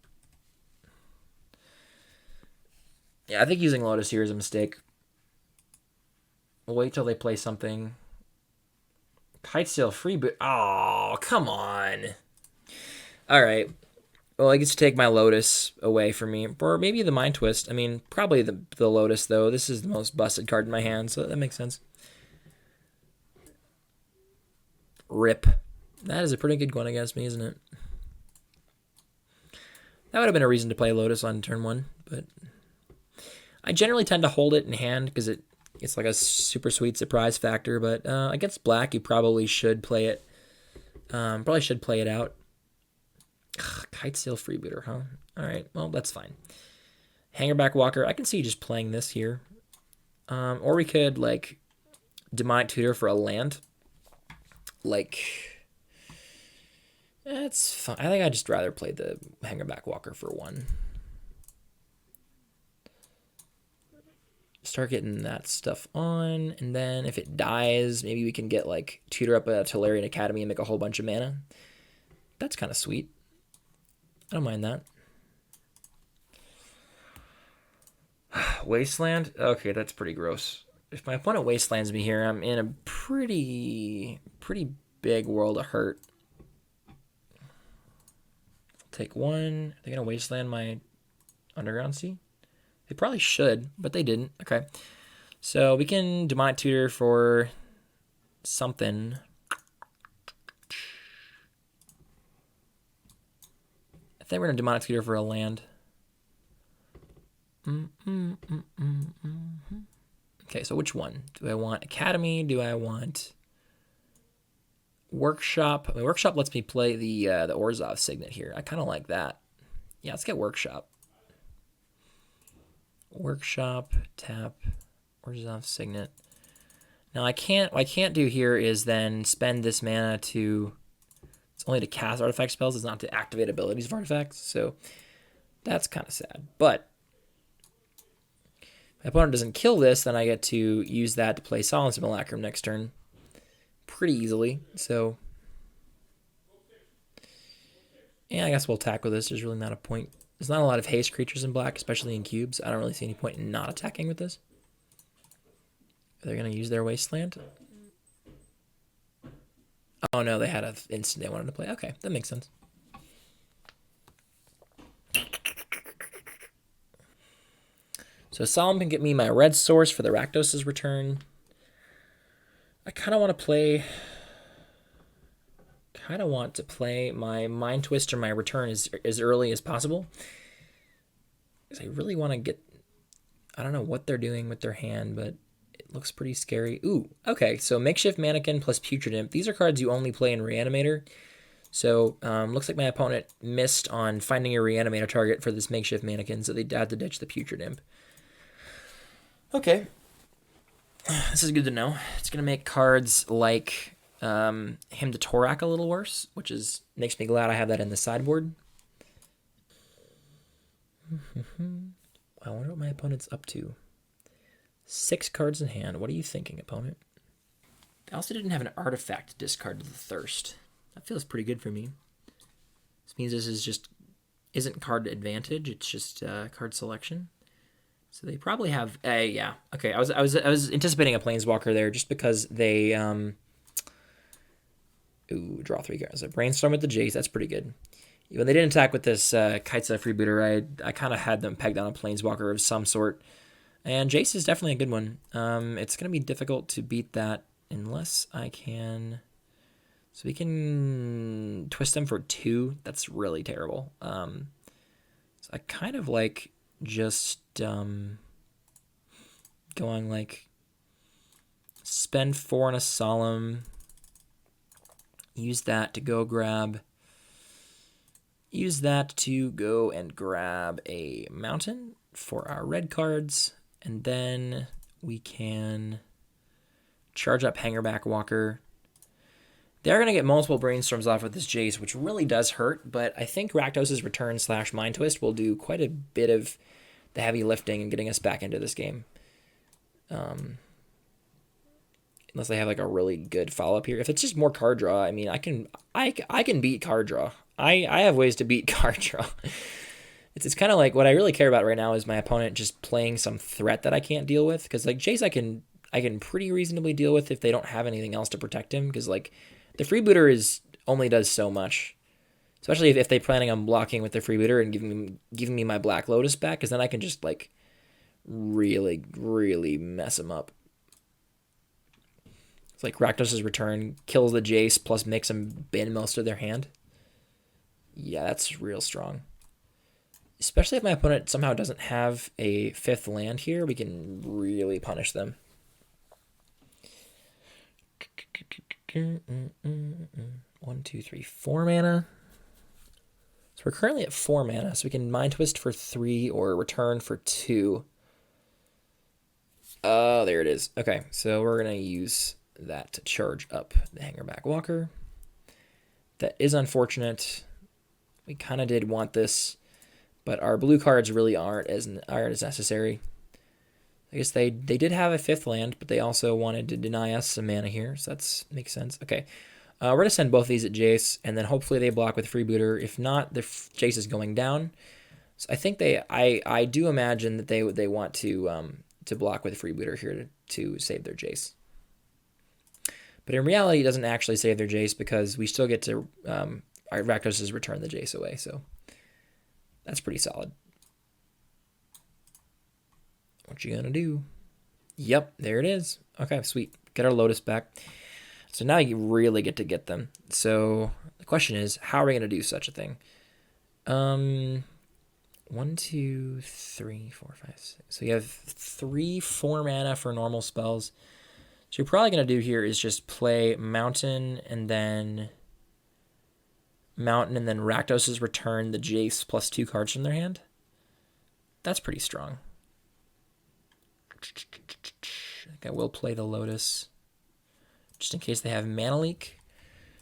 Yeah, I think using Lotus here is a mistake. We'll wait till they play something. Kitesail free, but oh, come on. All right. Well, I get to take my Lotus away from me, or maybe the Mind Twist. I mean, probably the Lotus though. This is the most busted card in my hand, so that makes sense. Rip. That is a pretty good one against me, isn't it? That would have been a reason to play Lotus on turn 1, but I generally tend to hold it in hand because it's like a super sweet surprise factor. But against black, you probably should play it. Probably should play it out. Kitesail freebooter, huh? All right, well, that's fine. Hangerback Walker, I can see just playing this here. Or we could, like, Demonic Tutor for a land. Like, that's fine. I think I'd just rather play the Hangerback Walker for 1. Start getting that stuff on, and then if it dies, maybe we can get, like, Tutor up a Tolarian Academy and make a whole bunch of mana. That's kind of sweet. I don't mind that. Wasteland? Okay, that's pretty gross. If my opponent wastelands me here, I'm in a pretty big world of hurt. Take 1. Are they going to wasteland my Underground Sea? They probably should, but they didn't. Okay. So we can Demonic Tutor for something. I think we're going to Demonic Tutor for a land. Okay, so which one? Do I want Academy? Do I want Workshop? I mean, Workshop lets me play the Orzhov Signet here. I kind of like that. Yeah, let's get Workshop. Workshop, tap, Orzhov Signet. Now what I can't do here is then spend this mana to, it's only to cast artifact spells, it's not to activate abilities of artifacts, so that's kind of sad. But if my opponent doesn't kill this, then I get to use that to play Solemn Simulacrum next turn pretty easily. So yeah, I guess we'll attack with this. There's really not a point. There's not a lot of haste creatures in black, especially in cubes. I don't really see any point in not attacking with this. They're going to use their Wasteland. Oh no, they had an instant they wanted to play. Okay, that makes sense. So Solemn can get me my red source for the Rakdos' return. I kind of want to play my Mind Twist or my return as early as possible. Because I really want to get, I don't know what they're doing with their hand, but it looks pretty scary. Ooh, okay, so Makeshift Mannequin plus Putrid Imp. These are cards you only play in Reanimator. So looks like my opponent missed on finding a Reanimator target for this Makeshift Mannequin, so they had to ditch the Putrid Imp. Okay. This is good to know. It's going to make cards like Hymn to Torak a little worse, which makes me glad I have that in the sideboard. I wonder what my opponent's up to. 6 cards in hand. What are you thinking, opponent? I also didn't have an artifact to discard to the Thirst. That feels pretty good for me. This means this isn't card advantage. It's just card selection. So they probably have yeah. Okay, I was anticipating a Planeswalker there just because they draw 3 cards. So Brainstorm with the Jace, that's pretty good. when they didn't attack with this Kiteset freebooter, I kind of had them pegged on a Planeswalker of some sort. And Jace is definitely a good one. It's going to be difficult to beat that unless I can... So we can twist them for 2. That's really terrible. So I kind of like just going like spend 4 on a Solemn. Use that to go grab... Use that to go and grab a Mountain for our red cards. And then we can charge up Hangerback Walker. They're going to get multiple Brainstorms off with this Jace, which really does hurt, but I think Rakdos' return / Mind Twist will do quite a bit of the heavy lifting and getting us back into this game. Unless they have like a really good follow-up here. If it's just more card draw, I mean, I can beat card draw. I have ways to beat card draw. It's kind of like what I really care about right now is my opponent just playing some threat that I can't deal with. Because like Jace, I can pretty reasonably deal with if they don't have anything else to protect him. Because like the freebooter only does so much, especially if they're planning on blocking with the freebooter and giving me my Black Lotus back. Because then I can just like really mess them up. It's like Rakdos' return kills the Jace plus makes them bin most of their hand. Yeah, that's real strong. Especially if my opponent somehow doesn't have a 5th land here, we can really punish them. 1, 2, 3, 4 mana. So we're currently at 4 mana, so we can Mind Twist for 3 or return for 2. Oh, there it is. Okay, so we're going to use that to charge up the Hangerback Walker. That is unfortunate. We kind of did want this, but our blue cards really aren't as necessary. I guess they did have a 5th land, but they also wanted to deny us some mana here, so that makes sense. Okay, we're going to send both of these at Jace, and then hopefully they block with Freebooter. If not, the Jace is going down. So I think I do imagine that they want to block with Freebooter here to save their Jace. But in reality, it doesn't actually save their Jace because we still get to... our Rakdos has returned the Jace away, so that's pretty solid. What you gonna do? Yep, there it is. Okay, sweet. Get our Lotus back. So now you really get to get them. So the question is, how are we gonna do such a thing? 1, 2, 3, 4, 5, 6. So you have 3 4 mana for normal spells. So you're probably gonna do here is just play Mountain and then Rakdos' return the Jace plus 2 cards from their hand. That's pretty strong. I think I will play the Lotus just in case they have Mana Leak.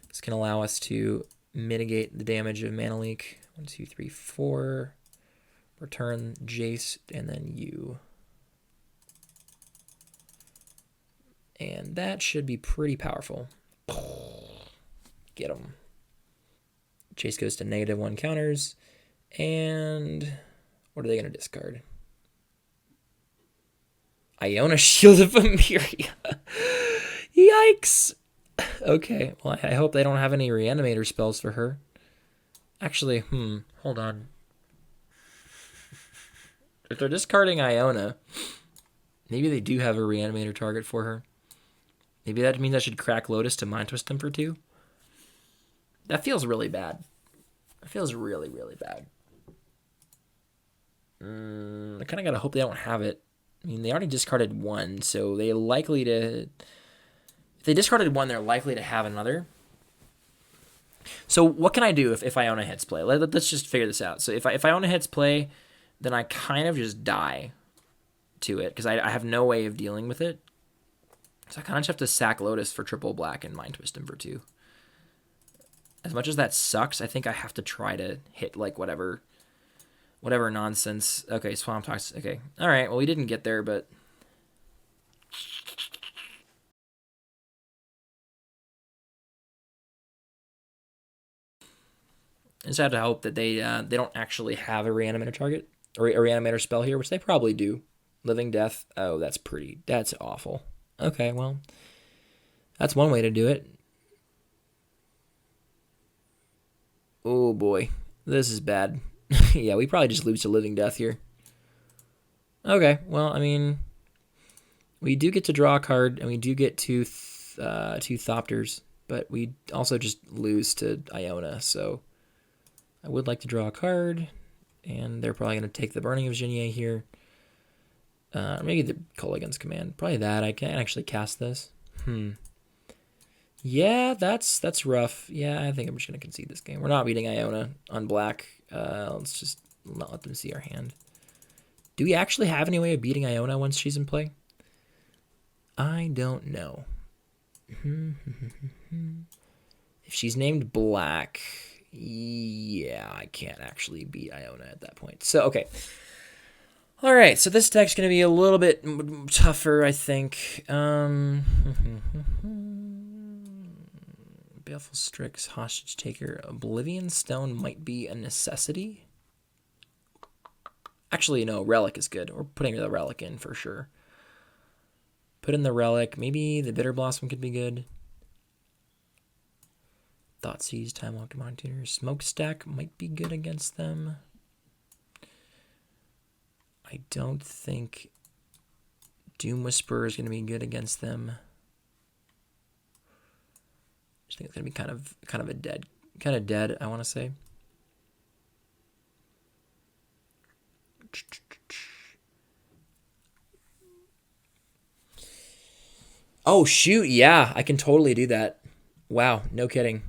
This can allow us to mitigate the damage of Mana Leak. 1, 2, 3, 4. Return Jace and then you. And that should be pretty powerful. Get him. Jace goes to -1 counters. And what are they going to discard? Iona Shield of Emeria. Yikes. Okay, well, I hope they don't have any Reanimator spells for her. Actually, hold on. If they're discarding Iona, maybe they do have a Reanimator target for her. Maybe that means I should crack Lotus to Mind Twist them for 2. That feels really bad. It feels really bad. I kind of got to hope they don't have it. I mean, they already discarded 1, so they're likely to... If they discarded 1, they're likely to have another. So what can I do if Iona hits play? Let's just figure this out. So if Iona hits play, then I kind of just die to it, because I have no way of dealing with it. So I kind of just have to sack Lotus for triple black and Mind Twist him for 2. As much as that sucks, I think I have to try to hit like whatever nonsense. Okay, Swamp Tox. Okay. All right, well, we didn't get there, but... I just have to hope that they don't actually have a Reanimator target, or a Reanimator spell here, which they probably do. Living Death. Oh, that's awful. Okay, well, that's one way to do it. Oh, boy. This is bad. Yeah, we probably just lose to Living Death here. Okay, well, I mean, we do get to draw a card, and we do get two Thopters, but we also just lose to Iona, so I would like to draw a card, and they're probably going to take the Burning of Genier here. Maybe the Kolaghan's Command. Probably that. I can't actually cast this. Yeah, that's rough. Yeah, I think I'm just going to concede this game. We're not beating Iona on black. Let's just not let them see our hand. Do we actually have any way of beating Iona once she's in play? I don't know. If she's named black, yeah, I can't actually beat Iona at that point. So, okay. All right, so this deck's going to be a little bit tougher, I think. Baleful Strix, Hostage Taker, Oblivion Stone might be a necessity. Actually, no, Relic is good. We're putting the Relic in for sure. Put in the Relic. Maybe the Bitter Blossom could be good. Thoughtseize, Time Walk, Mind Tuner. Smokestack might be good against them. I don't think Doom Whisperer is going to be good against them. I think it's going to be kind of dead, I want to say. Oh, shoot, yeah, I can totally do that. Wow, no kidding.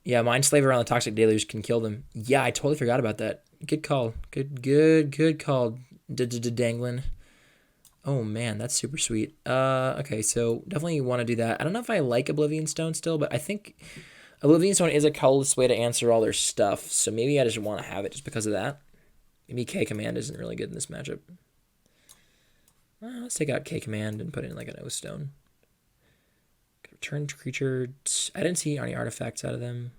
Yeah, Mindslaver on the Toxic Deluge can kill them. Yeah, I totally forgot about that. Good call. Good call, Danglin. Oh, man, that's super sweet. Okay, so definitely want to do that. I don't know if I like Oblivion Stone still, but I think Oblivion Stone is a colorless way to answer all their stuff, so maybe I just want to have it just because of that. Maybe K-Command isn't really good in this matchup. Let's take out K-Command and put in like an O-Stone. Return creature. I didn't see any artifacts out of them.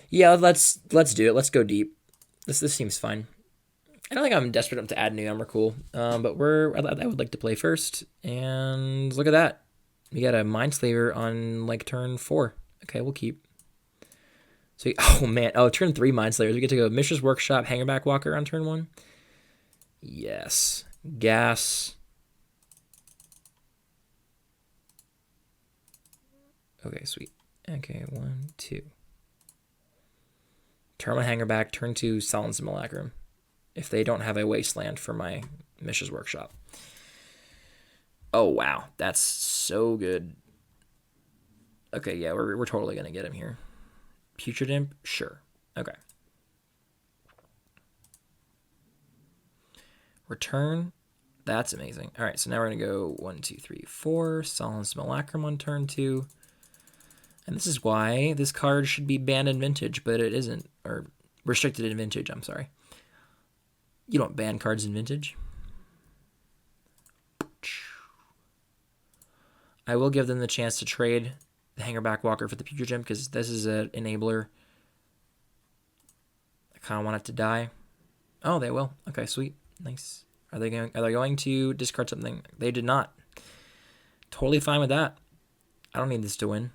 Yeah, let's do it. Let's go deep. This seems fine. I don't think I'm desperate enough to add new Emrakul, but I would like to play first. And look at that. We got a Mindslaver on like turn 4. Okay, we'll keep. So oh man, turn 3 Mindslayers. We get to go Mishra's Workshop, Hangerback Walker on turn 1. Yes, gas. Okay, sweet. Okay, 1, 2. Turn 1 Hangerback, turn 2 Solemn Simulacrum. If they don't have a Wasteland for my Mishra's Workshop. Oh wow, that's so good. Okay, yeah, we're totally gonna get him here. Putrid Imp, sure. Okay. Return. That's amazing. All right, so now we're gonna go 1, 2, 3, 4. Solemn Simulacrum on turn 2. And this is why this card should be banned in Vintage, but it isn't. Or restricted in Vintage, I'm sorry. You don't ban cards in Vintage. I will give them the chance to trade the Hangerback Walker for the Putrid Gem because this is an enabler. I kind of want it to die. Oh, they will. Okay, sweet. Nice. Are they going to discard something? They did not. Totally fine with that. I don't need this to win.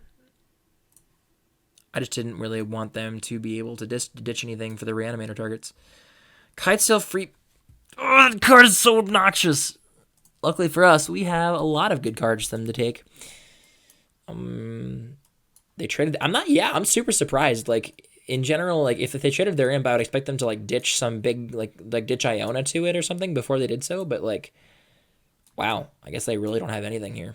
I just didn't really want them to be able to ditch anything for the Reanimator targets. Kitesail Free. Oh, that card is so obnoxious. Luckily for us, we have a lot of good cards for them to take. They traded. I'm super surprised. Like in general, like if they traded their imp, I would expect them to like ditch some big like ditch Iona to it or something before they did so. But like, wow, I guess they really don't have anything here.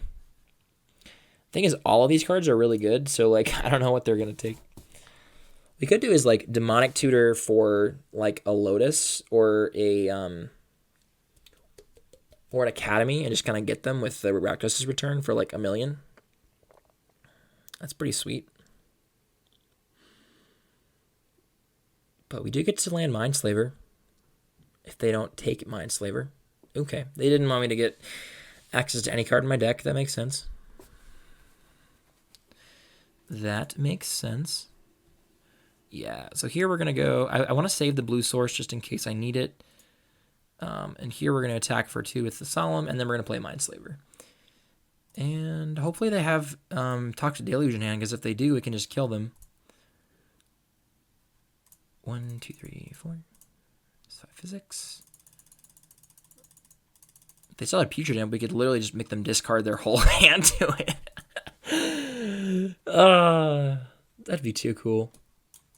Thing is, all of these cards are really good, so like I don't know what they're gonna take. We could do is like Demonic Tutor for like a Lotus or an Academy and just kind of get them with the Rakdos' return for like $1 million. That's pretty sweet. But we do get to land Mindslaver if they don't take Mindslaver. Okay, they didn't want me to get access to any card in my deck. That makes sense. That makes sense. Yeah, so here we're going to go. I want to save the blue source just in case I need it. And here we're going to attack for 2 with the Solemn, and then we're going to play Mindslaver. And hopefully they have Toxic Deluge in hand, because if they do, we can just kill them. 1, 2, 3, 4. 5 physics. If they still had Putrid Imp, we could literally just make them discard their whole hand to it. That'd be too cool.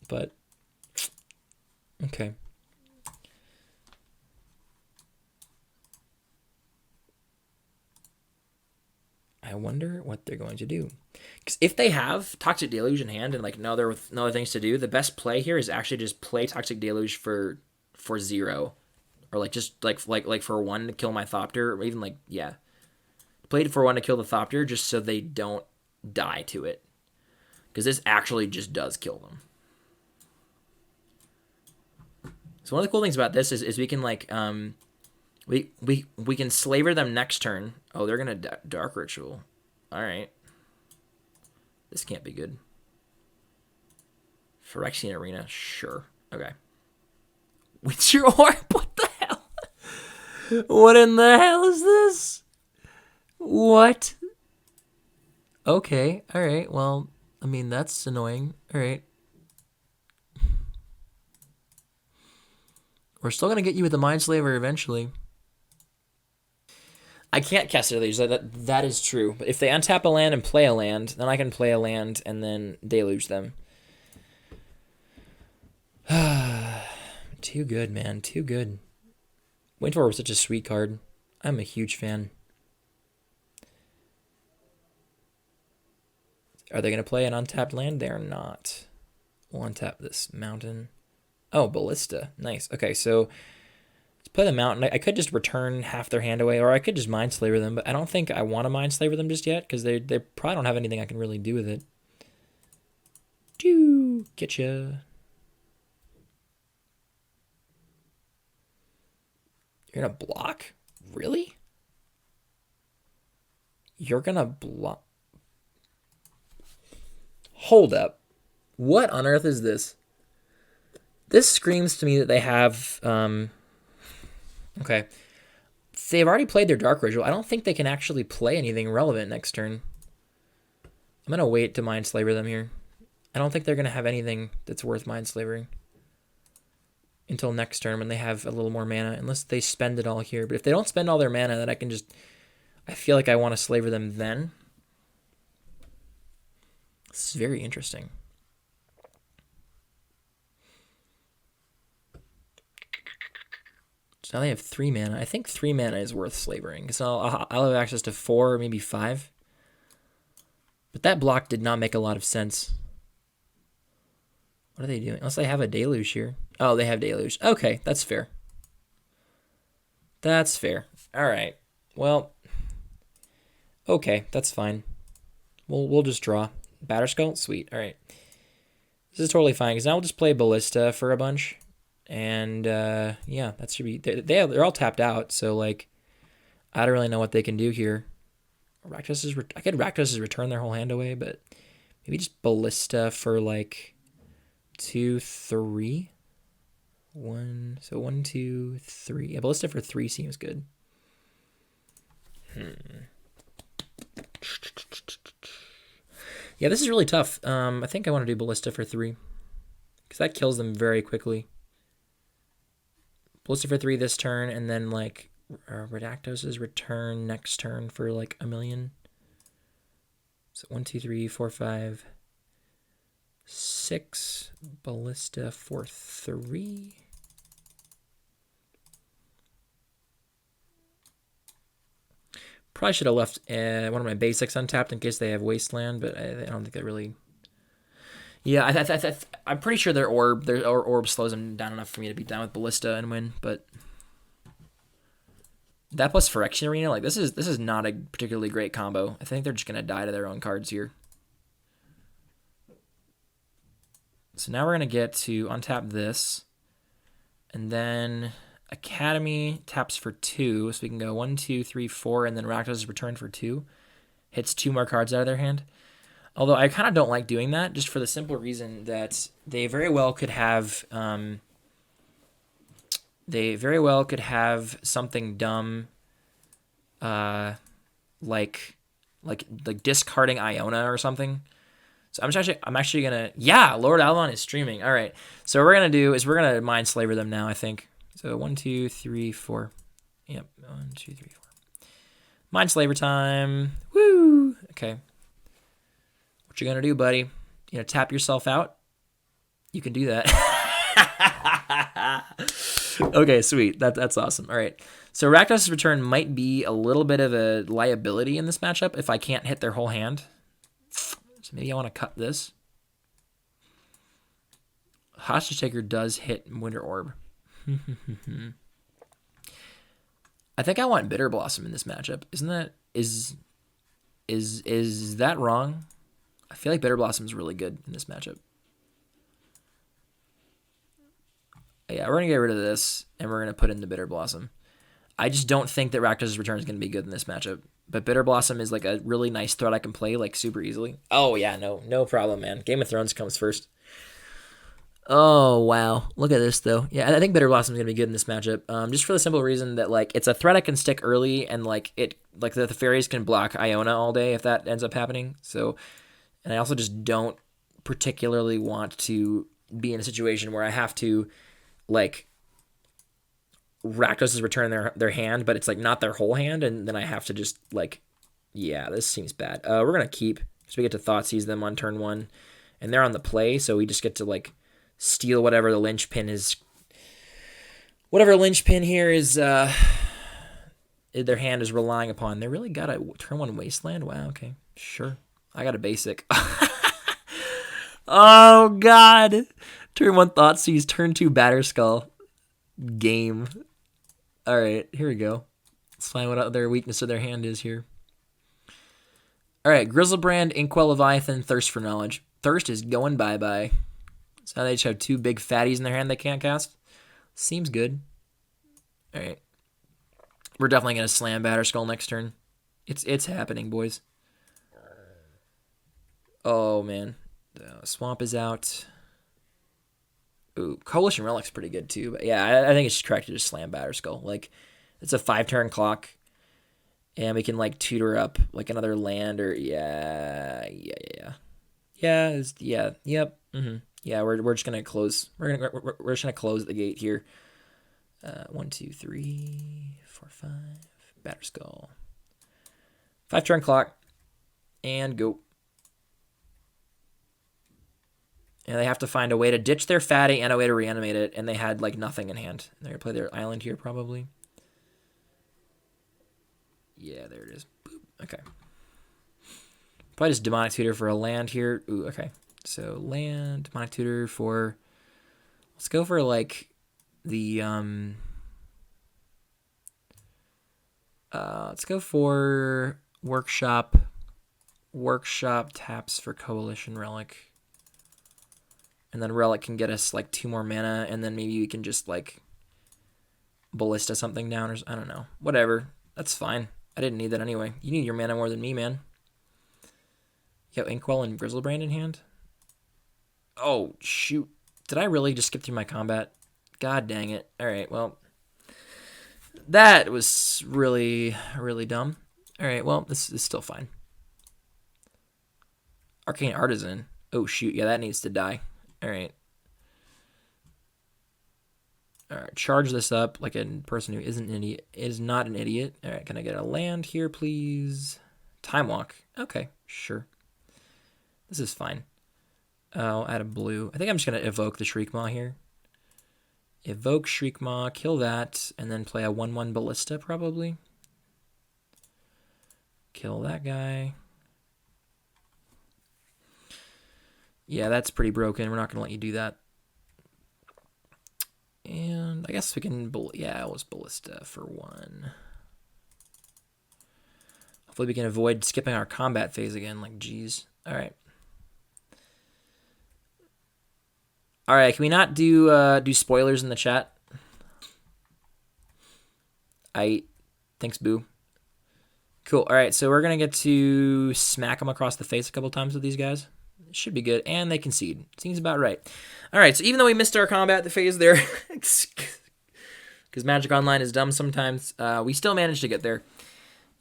But, okay. I wonder what they're going to do. Because if they have Toxic Deluge in hand and like no other things to do, the best play here is actually just play Toxic Deluge for 0, or like just like for 1 to kill my Thopter, or even like play it for 1 to kill the Thopter just so they don't die to it. Because this actually just does kill them. So one of the cool things about this is we can like we can slaver them next turn. Oh, they're gonna Dark Ritual. All right, this can't be good. Phyrexian Arena, sure. Okay. What's your orb? What the hell? What in the hell is this? What? Okay. All right. Well, I mean that's annoying. All right. We're still gonna get you with the Mindslaver eventually. I can't cast a Deluge. That is true. But if they untap a land and play a land, then I can play a land and then Deluge them. Too good, man. Too good. Windfall was such a sweet card. I'm a huge fan. Are they going to play an untapped land? They're not. We'll untap this mountain. Oh, Ballista. Nice. Okay, so let's play the mountain. I could just return half their hand away, or I could just Mindslaver them, but I don't think I want to Mindslaver them just yet, because they probably don't have anything I can really do with it. Getcha. You're going to block? Really? You're going to block? Hold up. What on earth is this? This screams to me that they have... okay. They've already played their Dark Ritual. I don't think they can actually play anything relevant next turn. I'm going to wait to Mindslaver them here. I don't think they're going to have anything that's worth Mindslavering until next turn when they have a little more mana, unless they spend it all here. But if they don't spend all their mana, then I can just... I feel like I want to slaver them then. This is very interesting. So now they have 3 mana. I think 3 mana is worth slavering. So I'll have access to 4 or maybe 5. But that block did not make a lot of sense. What are they doing? Unless they have a Deluge here. Oh, they have Deluge. Okay, that's fair. That's fair. All right. Well, okay, that's fine. We'll just draw. Batterskull? Sweet. All right. This is totally fine, because now we'll just play Ballista for a bunch. And, yeah, that should be... They're all tapped out, so, like, I don't really know what they can do here. I could Rakdos return their whole hand away, but maybe just Ballista for, like, 2, 3? 1, 2, 3. Yeah, Ballista for 3 seems good. Yeah, this is really tough. I think I want to do Ballista for 3, because that kills them very quickly. Ballista for 3 this turn, and then, like, Redactos' return next turn for, like, 1 million. So 1, 2, 3, 4, 5, 6. Ballista for 3. Probably should have left one of my basics untapped in case they have Wasteland, but I don't think that really... Yeah, I'm pretty sure their orb slows them down enough for me to be down with Ballista and win, but... That plus Phyrexian Arena, like, this is not a particularly great combo. I think they're just going to die to their own cards here. So now we're going to get to untap this, and then Academy taps for 2, so we can go 1, 2, 3, 4, and then Rakdos is returned for 2. Hits 2 more cards out of their hand. Although I kind of don't like doing that, just for the simple reason that they very well could have something dumb, like discarding Iona or something. So I'm actually gonna, yeah, Lord Alvon is streaming. All right. So what we're gonna do is we're gonna mind slaver them now, I think. So 1, 2, 3, 4. Yep, 1, 2, 3, 4. Mind slaver time. Woo! Okay. What you gonna do, buddy? You gonna tap yourself out? You can do that. Okay, sweet. That's awesome. All right. So Rakdos' return might be a little bit of a liability in this matchup if I can't hit their whole hand. So maybe I want to cut this. Hostage Taker does hit Winter Orb. I think I want Bitter Blossom in this matchup. Isn't that is that wrong? I feel like Bitter Blossom is really good in this matchup. Yeah, we're gonna get rid of this and we're gonna put in the Bitter Blossom. I just don't think that Rakdos' return is gonna be good in this matchup. But Bitter Blossom is like a really nice threat I can play like super easily. Oh yeah, no problem, man. Game of Thrones comes first. Oh wow, look at this though. Yeah, I think Bitter Blossom is gonna be good in this matchup. Just for the simple reason that like it's a threat I can stick early, and like the fairies can block Iona all day if that ends up happening. So, and I also just don't particularly want to be in a situation where I have to like Rakdos' return their hand, but it's like not their whole hand, and then I have to just like, yeah, this seems bad. We're gonna keep, so we get to Thoughtseize them on turn 1, and they're on the play, so we just get to like steal whatever the linchpin is. Whatever linchpin here is, their hand is relying upon. They really got a turn 1 Wasteland. Wow. Okay, sure. I got a basic. Oh God. Turn 1 Thoughtseize, turn 2 Batterskull. Game. All right, here we go. Let's find what their weakness of their hand is here. All right, Grizzlebrand, Inkwell Leviathan, Thirst for Knowledge. Thirst is going bye-bye. So now they just have 2 big fatties in their hand they can't cast. Seems good. All right. We're definitely going to slam Batterskull next turn. It's happening, boys. Oh, man. The Swamp is out. Ooh, Coalition Relic's pretty good too, but yeah, I think it's correct to just slam Batterskull. Like, it's a 5-turn clock, and we can like tutor up like another land or yep. Yeah, we're just gonna close. We're just gonna close the gate here. 1, 2, 3, 4, 5. Batterskull. 5-turn clock, and go. And they have to find a way to ditch their fatty and a way to reanimate it, and they had like nothing in hand. They're gonna play their island here probably. Yeah, there it is. Boop. Okay. Probably just Demonic Tutor for a land here. Ooh, okay. So land, Demonic Tutor for. Let's go for like the let's go for Workshop. Workshop taps for Coalition Relic. And then Relic can get us like 2 more mana, and then maybe we can just like Ballista something down, or I don't know. Whatever. That's fine. I didn't need that anyway. You need your mana more than me, man. You got Inkwell and Grizzlebrand in hand? Oh, shoot. Did I really just skip through my combat? God dang it. Alright, well. That was really, really dumb. Alright, well, this is still fine. Arcane Artisan. Oh, shoot. Yeah, that needs to die. Alright. Alright, charge this up like a person who is not an idiot. Alright, can I get a land here, please? Time Walk. Okay, sure. This is fine. I'll add a blue. I think I'm just going to evoke the Shriekmaw here. Evoke Shriekmaw, kill that, and then play a 1/1 Ballista, probably. Kill that guy. Yeah, that's pretty broken. We're not going to let you do that. And I guess we can... Yeah, it was Ballista for 1. Hopefully we can avoid skipping our combat phase again. Like, geez. All right. All right, can we not do spoilers in the chat? Thanks, Boo. Cool. All right, so we're going to get to smack them across the face a couple times with these guys. Should be good, and they concede. Seems about right. All right, so even though we missed our combat phase there, because Magic Online is dumb sometimes, we still managed to get there.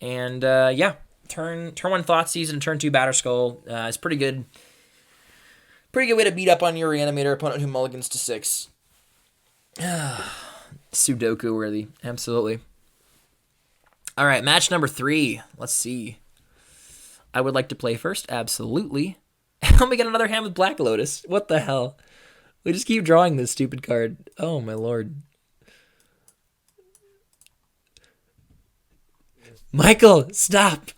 And yeah, turn 1 Thoughtseize and turn 2 Batterskull is pretty good. Pretty good way to beat up on your reanimator opponent who mulligans to 6. Sudoku worthy. Absolutely. All right, match number 3. Let's see. I would like to play first. Absolutely. And we get another hand with Black Lotus. What the hell? We just keep drawing this stupid card. Oh, my lord. Michael, stop.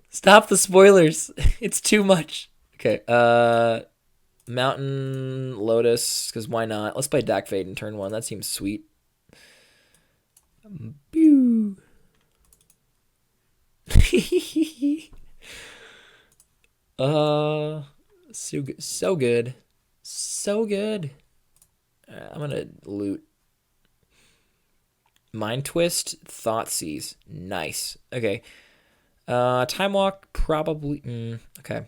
Stop the spoilers. It's too much. Okay, Mountain Lotus, because why not? Let's play Dak Fade in turn 1. That seems sweet. Pew. So good. So good. So good. I'm gonna loot. Mind Twist, Thoughtseize. Nice. Okay. Time Walk, probably. Okay.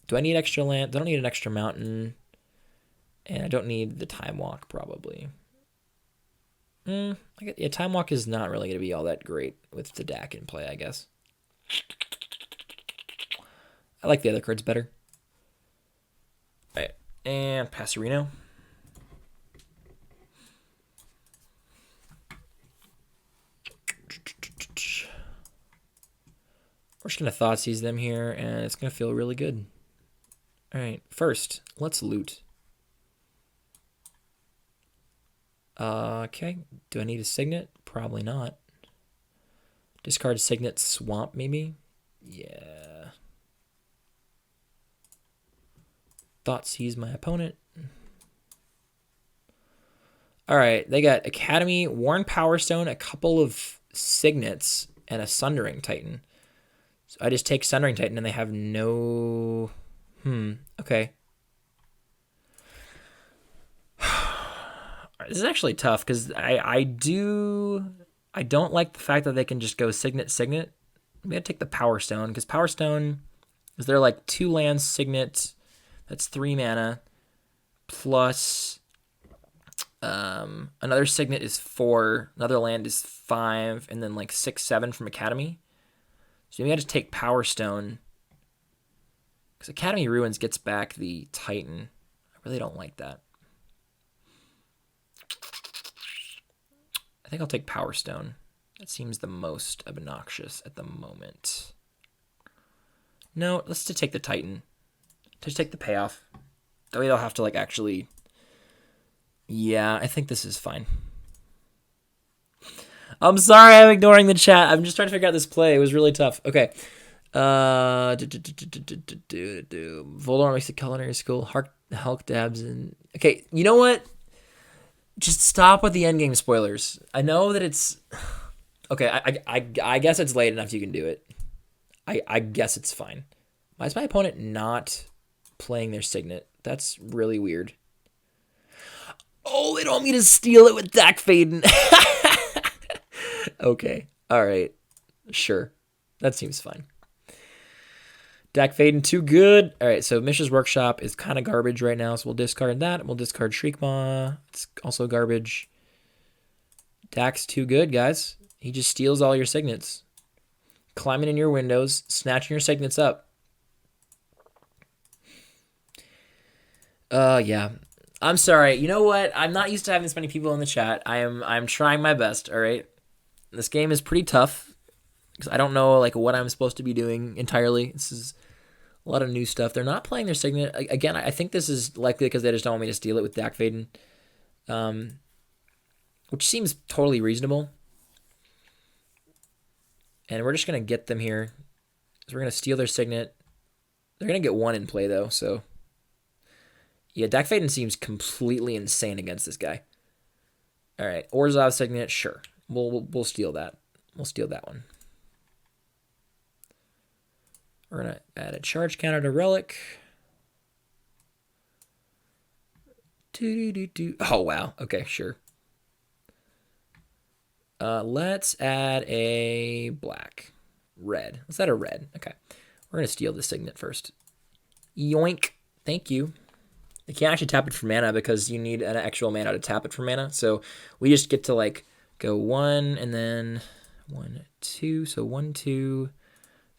Do I need extra land? I don't need an extra mountain. And I don't need the Time Walk, probably. Yeah, Time Walk is not really going to be all that great with the DAC in play, I guess. I like the other cards better. All right. And Passerino. We're just going to Thoughtseize them here, and it's going to feel really good. All right. First, let's loot. Okay. Do I need a Signet? Probably not. Discard Signet Swamp, maybe? Yeah. Thoughtseize my opponent. All right. They got Academy, Worn Power Stone, a couple of Signets, and a Sundering Titan. So I just take Sundering Titan, and they have no... Okay. This is actually tough because I don't like the fact that they can just go Signet. I'm gonna take the Power Stone because Power Stone is there like 2 lands Signet, that's 3 mana, plus another Signet is 4, another land is 5, and then like 6, 7 from Academy. So maybe I just take Power Stone because Academy Ruins gets back the Titan. I really don't like that. I think I'll take Power Stone. That seems the most obnoxious at the moment. No, let's just take the Titan. Just take the payoff. That way they'll have to like actually... Yeah, I think this is fine. I'm sorry I'm ignoring the chat. I'm just trying to figure out this play. It was really tough. Okay. Voldemort makes the culinary school. Hulk dabs and... Okay, you know what? Just stop with the endgame spoilers. I know that it's... Okay, I guess it's late enough you can do it. I guess it's fine. Why is my opponent not playing their Signet? That's really weird. Oh, they don't want me to steal it with Dak Faden. Okay, all right. Sure. That seems fine. Dak Faden, too good. All right, so Mishra's Workshop is kind of garbage right now, so we'll discard that. And we'll discard Shriekmaw. It's also garbage. Dak's too good, guys. He just steals all your Signets. Climbing in your windows, snatching your Signets up. Yeah. I'm sorry. You know what? I'm not used to having this many people in the chat. I'm trying my best, all right? This game is pretty tough because I don't know like what I'm supposed to be doing entirely. This is a lot of new stuff. They're not playing their Signet. Again, I think this is likely because they just don't want me to steal it with Dak Faden, which seems totally reasonable. And we're just going to get them here. So we're going to steal their Signet. They're going to get 1 in play, though, so... Yeah, Dak Faden seems completely insane against this guy. All right, Orzhov Signet, sure. We'll steal that. We'll steal that one. We're going to add a charge counter to Relic. Oh, wow. Okay, sure. Let's add a black. Red. Let's add a red. Okay. We're going to steal the Signet first. Yoink. Thank you. You can't actually tap it for mana because you need an actual mana to tap it for mana. So we just get to like go 1 and then 1, 2. So 1, 2,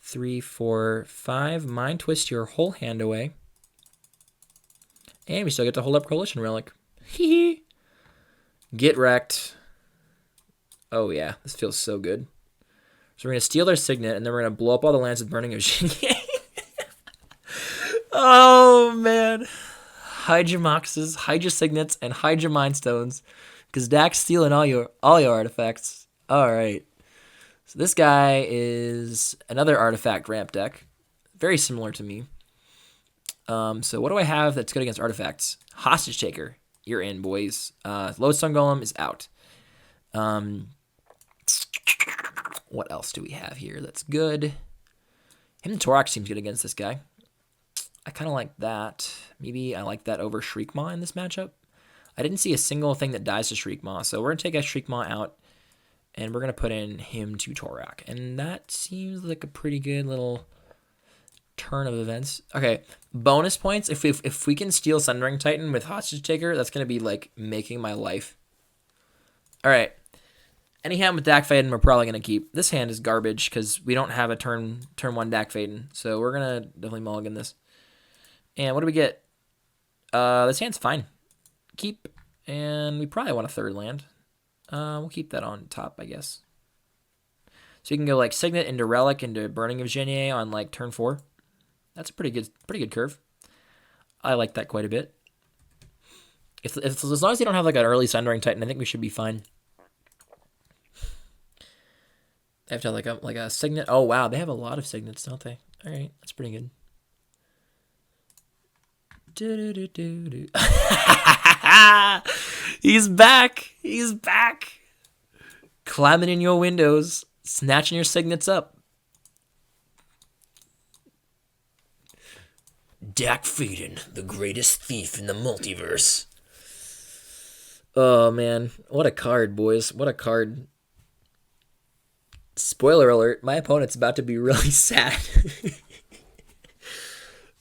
3, 4, 5. Mind Twist your whole hand away. And we still get to hold up Coalition Relic. Hee hee. Get wrecked. Oh, yeah. This feels so good. So we're going to steal their Signet, and then we're going to blow up all the lands with Burning of Xingye. Oh, man. Hide your Moxes, hide your Signets, and hide your Mind Stones. Because Dak's stealing all your artifacts. All right. So this guy is another artifact ramp deck. Very similar to me. So what do I have that's good against artifacts? Hostage Taker. You're in, boys. Lodestone Golem is out. What else do we have here that's good? Hidden Torok seems good against this guy. I kind of like that. Maybe I like that over Shriekmaw in this matchup. I didn't see a single thing that dies to Shriekmaw, so we're going to take a Shriekmaw out, and we're going to put in him to Torok. And that seems like a pretty good little turn of events. Okay, bonus points. If we can steal Sundering Titan with Hostage Taker, that's going to be like making my life. All right. Any hand with Dak Faden, we're probably going to keep. This hand is garbage because we don't have a turn 1 Dak Faden, so we're going to definitely mulligan this. And what do we get? This hand's fine. Keep, and we probably want a third land. We'll keep that on top, I guess. So you can go like Signet into Relic into Burning of Xingye on like turn 4. That's a pretty good curve. I like that quite a bit. If as long as you don't have like an early Sundering Titan, I think we should be fine. They have to have like a Signet. Oh wow, they have a lot of Signets, don't they? All right, that's pretty good. He's back. He's back. Climbing in your windows, snatching your Signets up. Dak Faden, the greatest thief in the multiverse. Oh man, what a card, boys. What a card. Spoiler alert, my opponent's about to be really sad.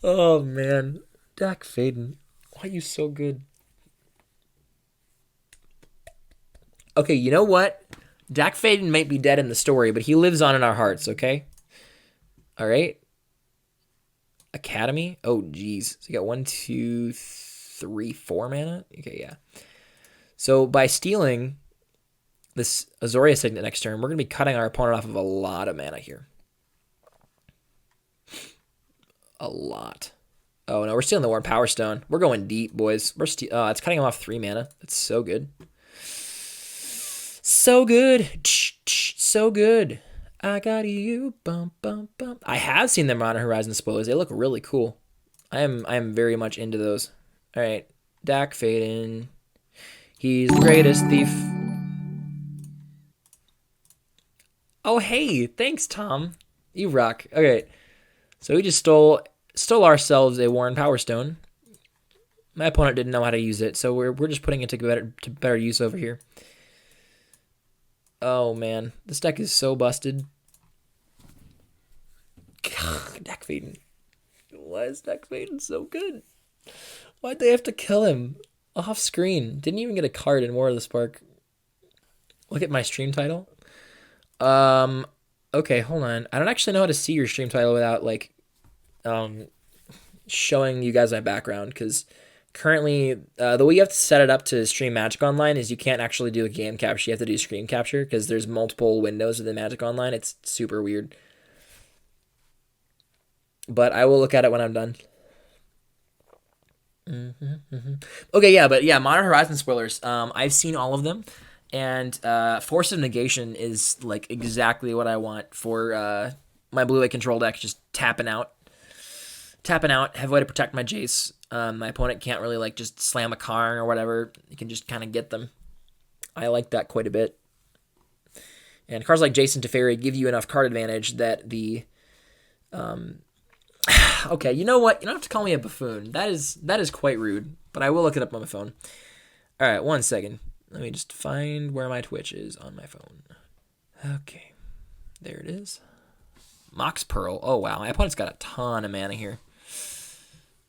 Oh man. Dak Faden, why are you so good? Okay, you know what? Dak Faden might be dead in the story, but he lives on in our hearts, okay? All right? Academy? Oh, geez. So you got 1, 2, 3, 4 mana? Okay, yeah. So by stealing this Azoria Signet next turn, we're going to be cutting our opponent off of a lot of mana here. A lot. Oh, no, we're stealing the Warm Power Stone. We're going deep, boys. It's cutting him off 3 mana. That's so good. So good. So good. I got you. Bum, bum, bum. I have seen them Modern Horizon spoilers. They look really cool. I am very much into those. All right. Dak Faden. He's the greatest thief. Oh, hey. Thanks, Tom. You rock. Okay. So we just stole ourselves a Worn Power Stone. My opponent didn't know how to use it, so we're just putting it to better use over here. Oh man, this deck is so busted. Dak Faden. Why is Dak Faden so good? Why'd they have to kill him off screen? Didn't even get a card in War of the Spark. Look at my stream title. Okay, hold on. I don't actually know how to see your stream title without like showing you guys my background, because currently the way you have to set it up to stream Magic Online is you can't actually do a game capture. You have to do screen capture because there's multiple windows within Magic Online. It's super weird. But I will look at it when I'm done. Okay, yeah, Modern Horizon spoilers. I've seen all of them, and Force of Negation is like exactly what I want for my blue-white control deck. Just tapping out, have a way to protect my Jace. My opponent can't really like just slam a Karn or whatever. You can just kind of get them. I like that quite a bit. And cards like Jace and Teferi give you enough card advantage that the okay, you know what? You don't have to call me a buffoon. That is quite rude, but I will look it up on my phone. All right, 1 second. Let me just find where my Twitch is on my phone. Okay, there it is. Mox Pearl. Oh, wow. My opponent's got a ton of mana here.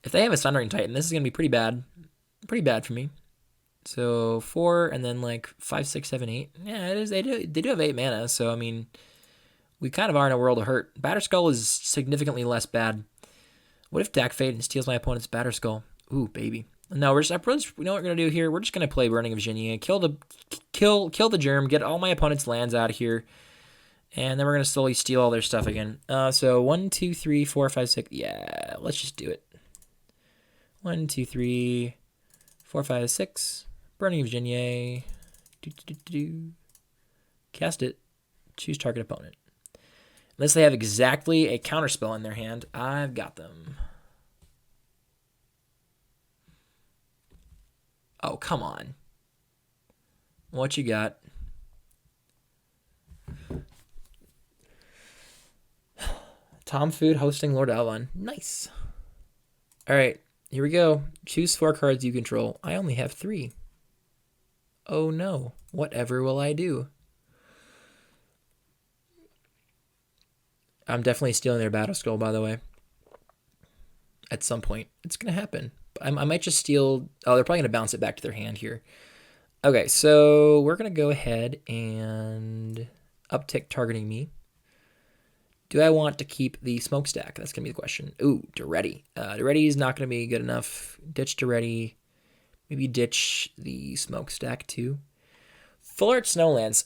If they have a Sundering Titan, this is going to be pretty bad. Pretty bad for me. So 4 and then like 5, 6, 7, 8. Yeah, it is. They do have 8 mana, so I mean, we kind of are in a world of hurt. Batterskull is significantly less bad. What if Dak Faden steals my opponent's Batterskull? Ooh, baby. No, you know what we're gonna do here? We're just gonna play Burning of Genier, kill the germ, get all my opponent's lands out of here, and then we're gonna slowly steal all their stuff again. So 1, 2, 3, 4, 5, 6. Yeah, let's just do it. 1, 2, 3, 4, 5, 6. Burning of Genier. Cast it. Choose target opponent. Unless they have exactly a counterspell in their hand, I've got them. Oh, come on. What you got? Tom Food hosting Lord Alvon. Nice. All right, here we go. Choose 4 cards you control. I only have 3. Oh no. Whatever will I do? I'm definitely stealing their Battle Scroll, by the way. At some point. It's going to happen. I might just steal... Oh, they're probably going to bounce it back to their hand here. Okay, so we're going to go ahead and uptick targeting me. Do I want to keep the Smokestack? That's going to be the question. Ooh, Duretti. Duretti is not going to be good enough. Ditch Duretti. Maybe ditch the Smokestack too. Full Art Snowlands.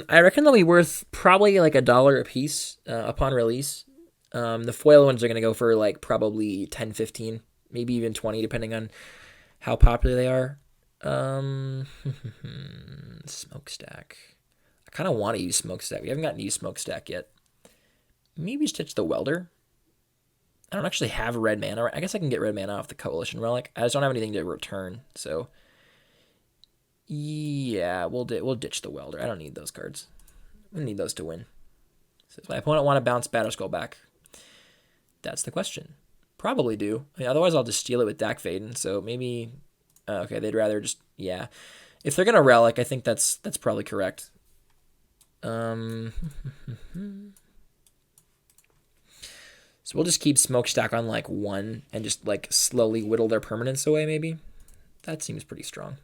I reckon they'll be worth probably like $1 a piece upon release. The foil ones are going to go for like probably 10, 15, maybe even 20, depending on how popular they are. Smokestack. I kind of want to use Smokestack. We haven't gotten to use Smokestack yet. Maybe stitch the Welder. I don't actually have red mana. I guess I can get red mana off the Coalition Relic. I just don't have anything to return, so yeah, we'll ditch the Welder. I don't need those cards. We need those to win. So does my opponent want to bounce Battle Skull back? That's the question. Probably do. I mean, otherwise, I'll just steal it with Dak Faden. So maybe, okay, they'd rather just, yeah. If they're gonna Relic, I think that's probably correct. So we'll just keep Smokestack on like 1 and just like slowly whittle their permanence away, maybe. That seems pretty strong.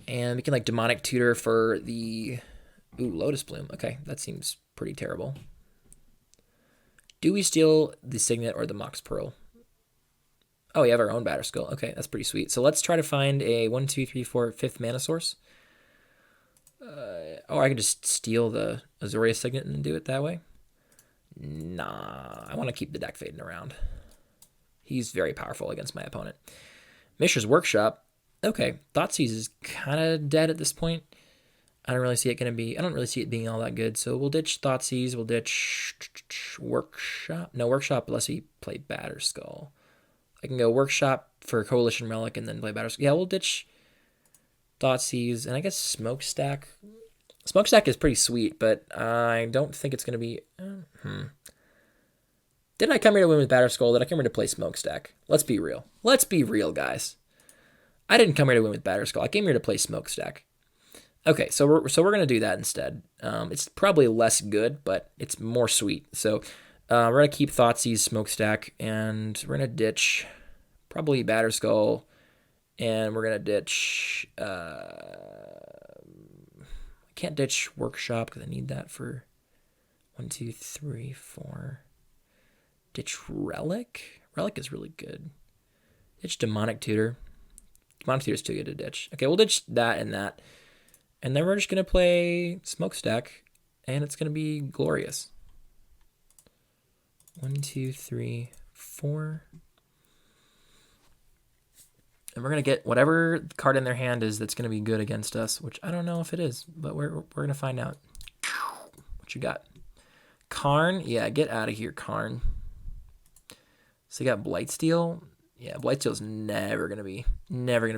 And we can like Demonic Tutor for the... Ooh, Lotus Bloom. Okay, that seems pretty terrible. Do we steal the Signet or the Mox Pearl? Oh, we have our own Battle Skull. Okay, that's pretty sweet. So let's try to find a 1, 2, 3, 4, 5th mana source. Oh, I can just steal the Azuria Signet and do it that way. Nah, I want to keep the Dak Faden around. He's very powerful against my opponent. Mishra's Workshop. Okay, Thoughtseize is kind of dead at this point. I don't really see it being all that good. So we'll ditch Thoughtseize. We'll ditch Workshop. No, Workshop unless we play Batterskull. I can go Workshop for Coalition Relic and then play Batterskull. Yeah, we'll ditch Thoughtseize. And I guess Smokestack. Smokestack is pretty sweet, but I don't think it's going to be... Didn't I come here to win with Batterskull? Did I come here to play Smokestack? Let's be real. Let's be real, guys. I didn't come here to win with Batterskull. I came here to play Smokestack. Okay, so we're going to do that instead. It's probably less good, but it's more sweet. So we're going to keep Thoughtseize, Smokestack, and we're going to ditch probably Batterskull, and we're going to ditch... can't ditch Workshop because I need that for 1, 2, 3, 4. Ditch Relic. Relic is really good. Ditch Demonic Tutor. Demonic Tutor is too good to ditch. Okay, we'll ditch that and that. And then we're just going to play Smokestack, and it's going to be glorious. 1, 2, 3, 4. And we're going to get whatever card in their hand is that's going to be good against us, which I don't know if it is, but we're going to find out. What you got? Karn? Yeah, get out of here, Karn. So you got Blightsteel. Yeah, Blightsteel's never going to be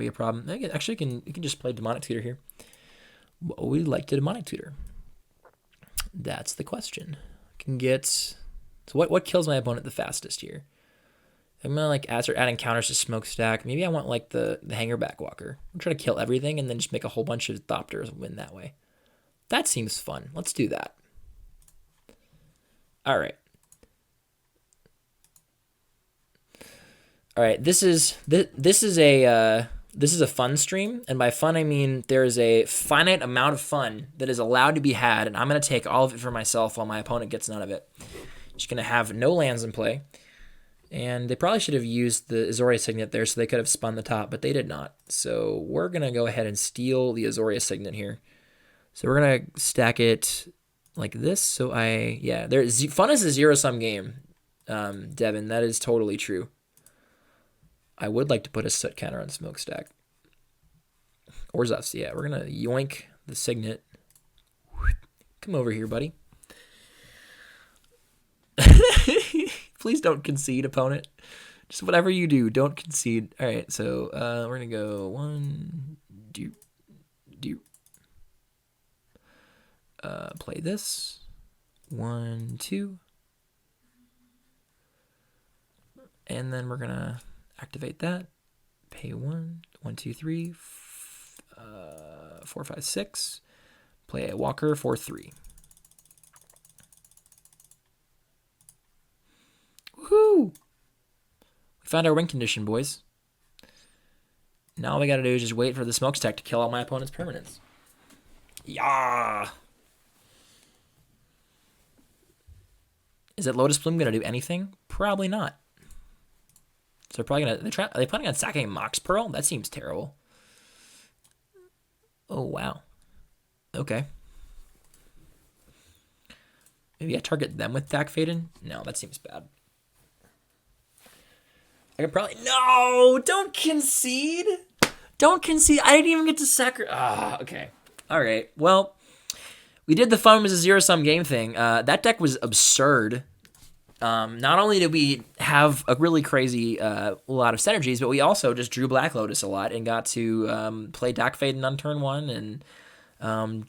a problem. Actually, you can just play Demonic Tutor here. What would we like to Demonic Tutor? That's the question. Can get... So what kills my opponent the fastest here? I'm gonna like start adding counters to Smokestack. Maybe I want like the Hangerback Walker. I'm trying to kill everything and then just make a whole bunch of Thopters and win that way. That seems fun. Let's do that. All right. All right. This is a fun stream, and by fun I mean there is a finite amount of fun that is allowed to be had, and I'm gonna take all of it for myself while my opponent gets none of it. Just gonna have no lands in play. And they probably should have used the Azoria Signet there so they could have spun the top, but they did not. So we're going to go ahead and steal the Azoria Signet here. So we're going to stack it like this. So fun is a zero-sum game, Devin. That is totally true. I would like to put a soot counter on Smokestack. Or Zufs, yeah. We're going to yoink the Signet. Come over here, buddy. Please don't concede, opponent. Just whatever you do, don't concede. All right, so we're going to go 1, do. Play this. 1, 2. And then we're going to activate that. Pay 1, 1, 2, 3, 4, 5, 6. Play a Walker for 3. Woohoo! We found our win condition, boys. Now all we gotta do is just wait for the Smokestack to kill all my opponent's permanents. Yeah. Is that Lotus Plume gonna do anything? Probably not. So they're probably gonna are they planning on sacking Mox Pearl? That seems terrible. Oh wow. Okay. Maybe I target them with Dak Faden? No, that seems bad. I could probably... No! Don't concede! Don't concede. I didn't even get to sacrifice... okay. All right. Well, we did the fun was a zero-sum game thing. That deck was absurd. Not only did we have a really crazy lot of synergies, but we also just drew Black Lotus a lot and got to play Dak Faden on turn 1 and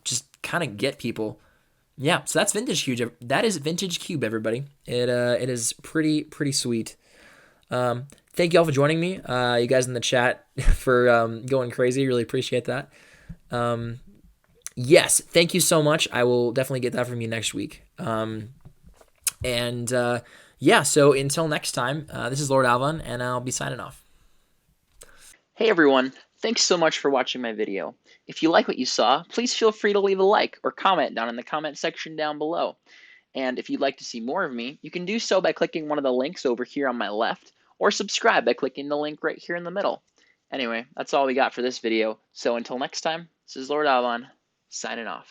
just kind of get people. Yeah, so that's Vintage Cube. That is Vintage Cube, everybody. It is pretty sweet. Thank you all for joining me. You guys in the chat for going crazy. Really appreciate that. Yes, thank you so much. I will definitely get that from you next week. Yeah, so until next time, this is Lord Alvon, and I'll be signing off. Hey everyone, thanks so much for watching my video. If you like what you saw, please feel free to leave a like or comment down in the comment section down below. And if you'd like to see more of me, you can do so by clicking one of the links over here on my left, or subscribe by clicking the link right here in the middle. Anyway, that's all we got for this video, so until next time, this is Lord Alvon, signing off.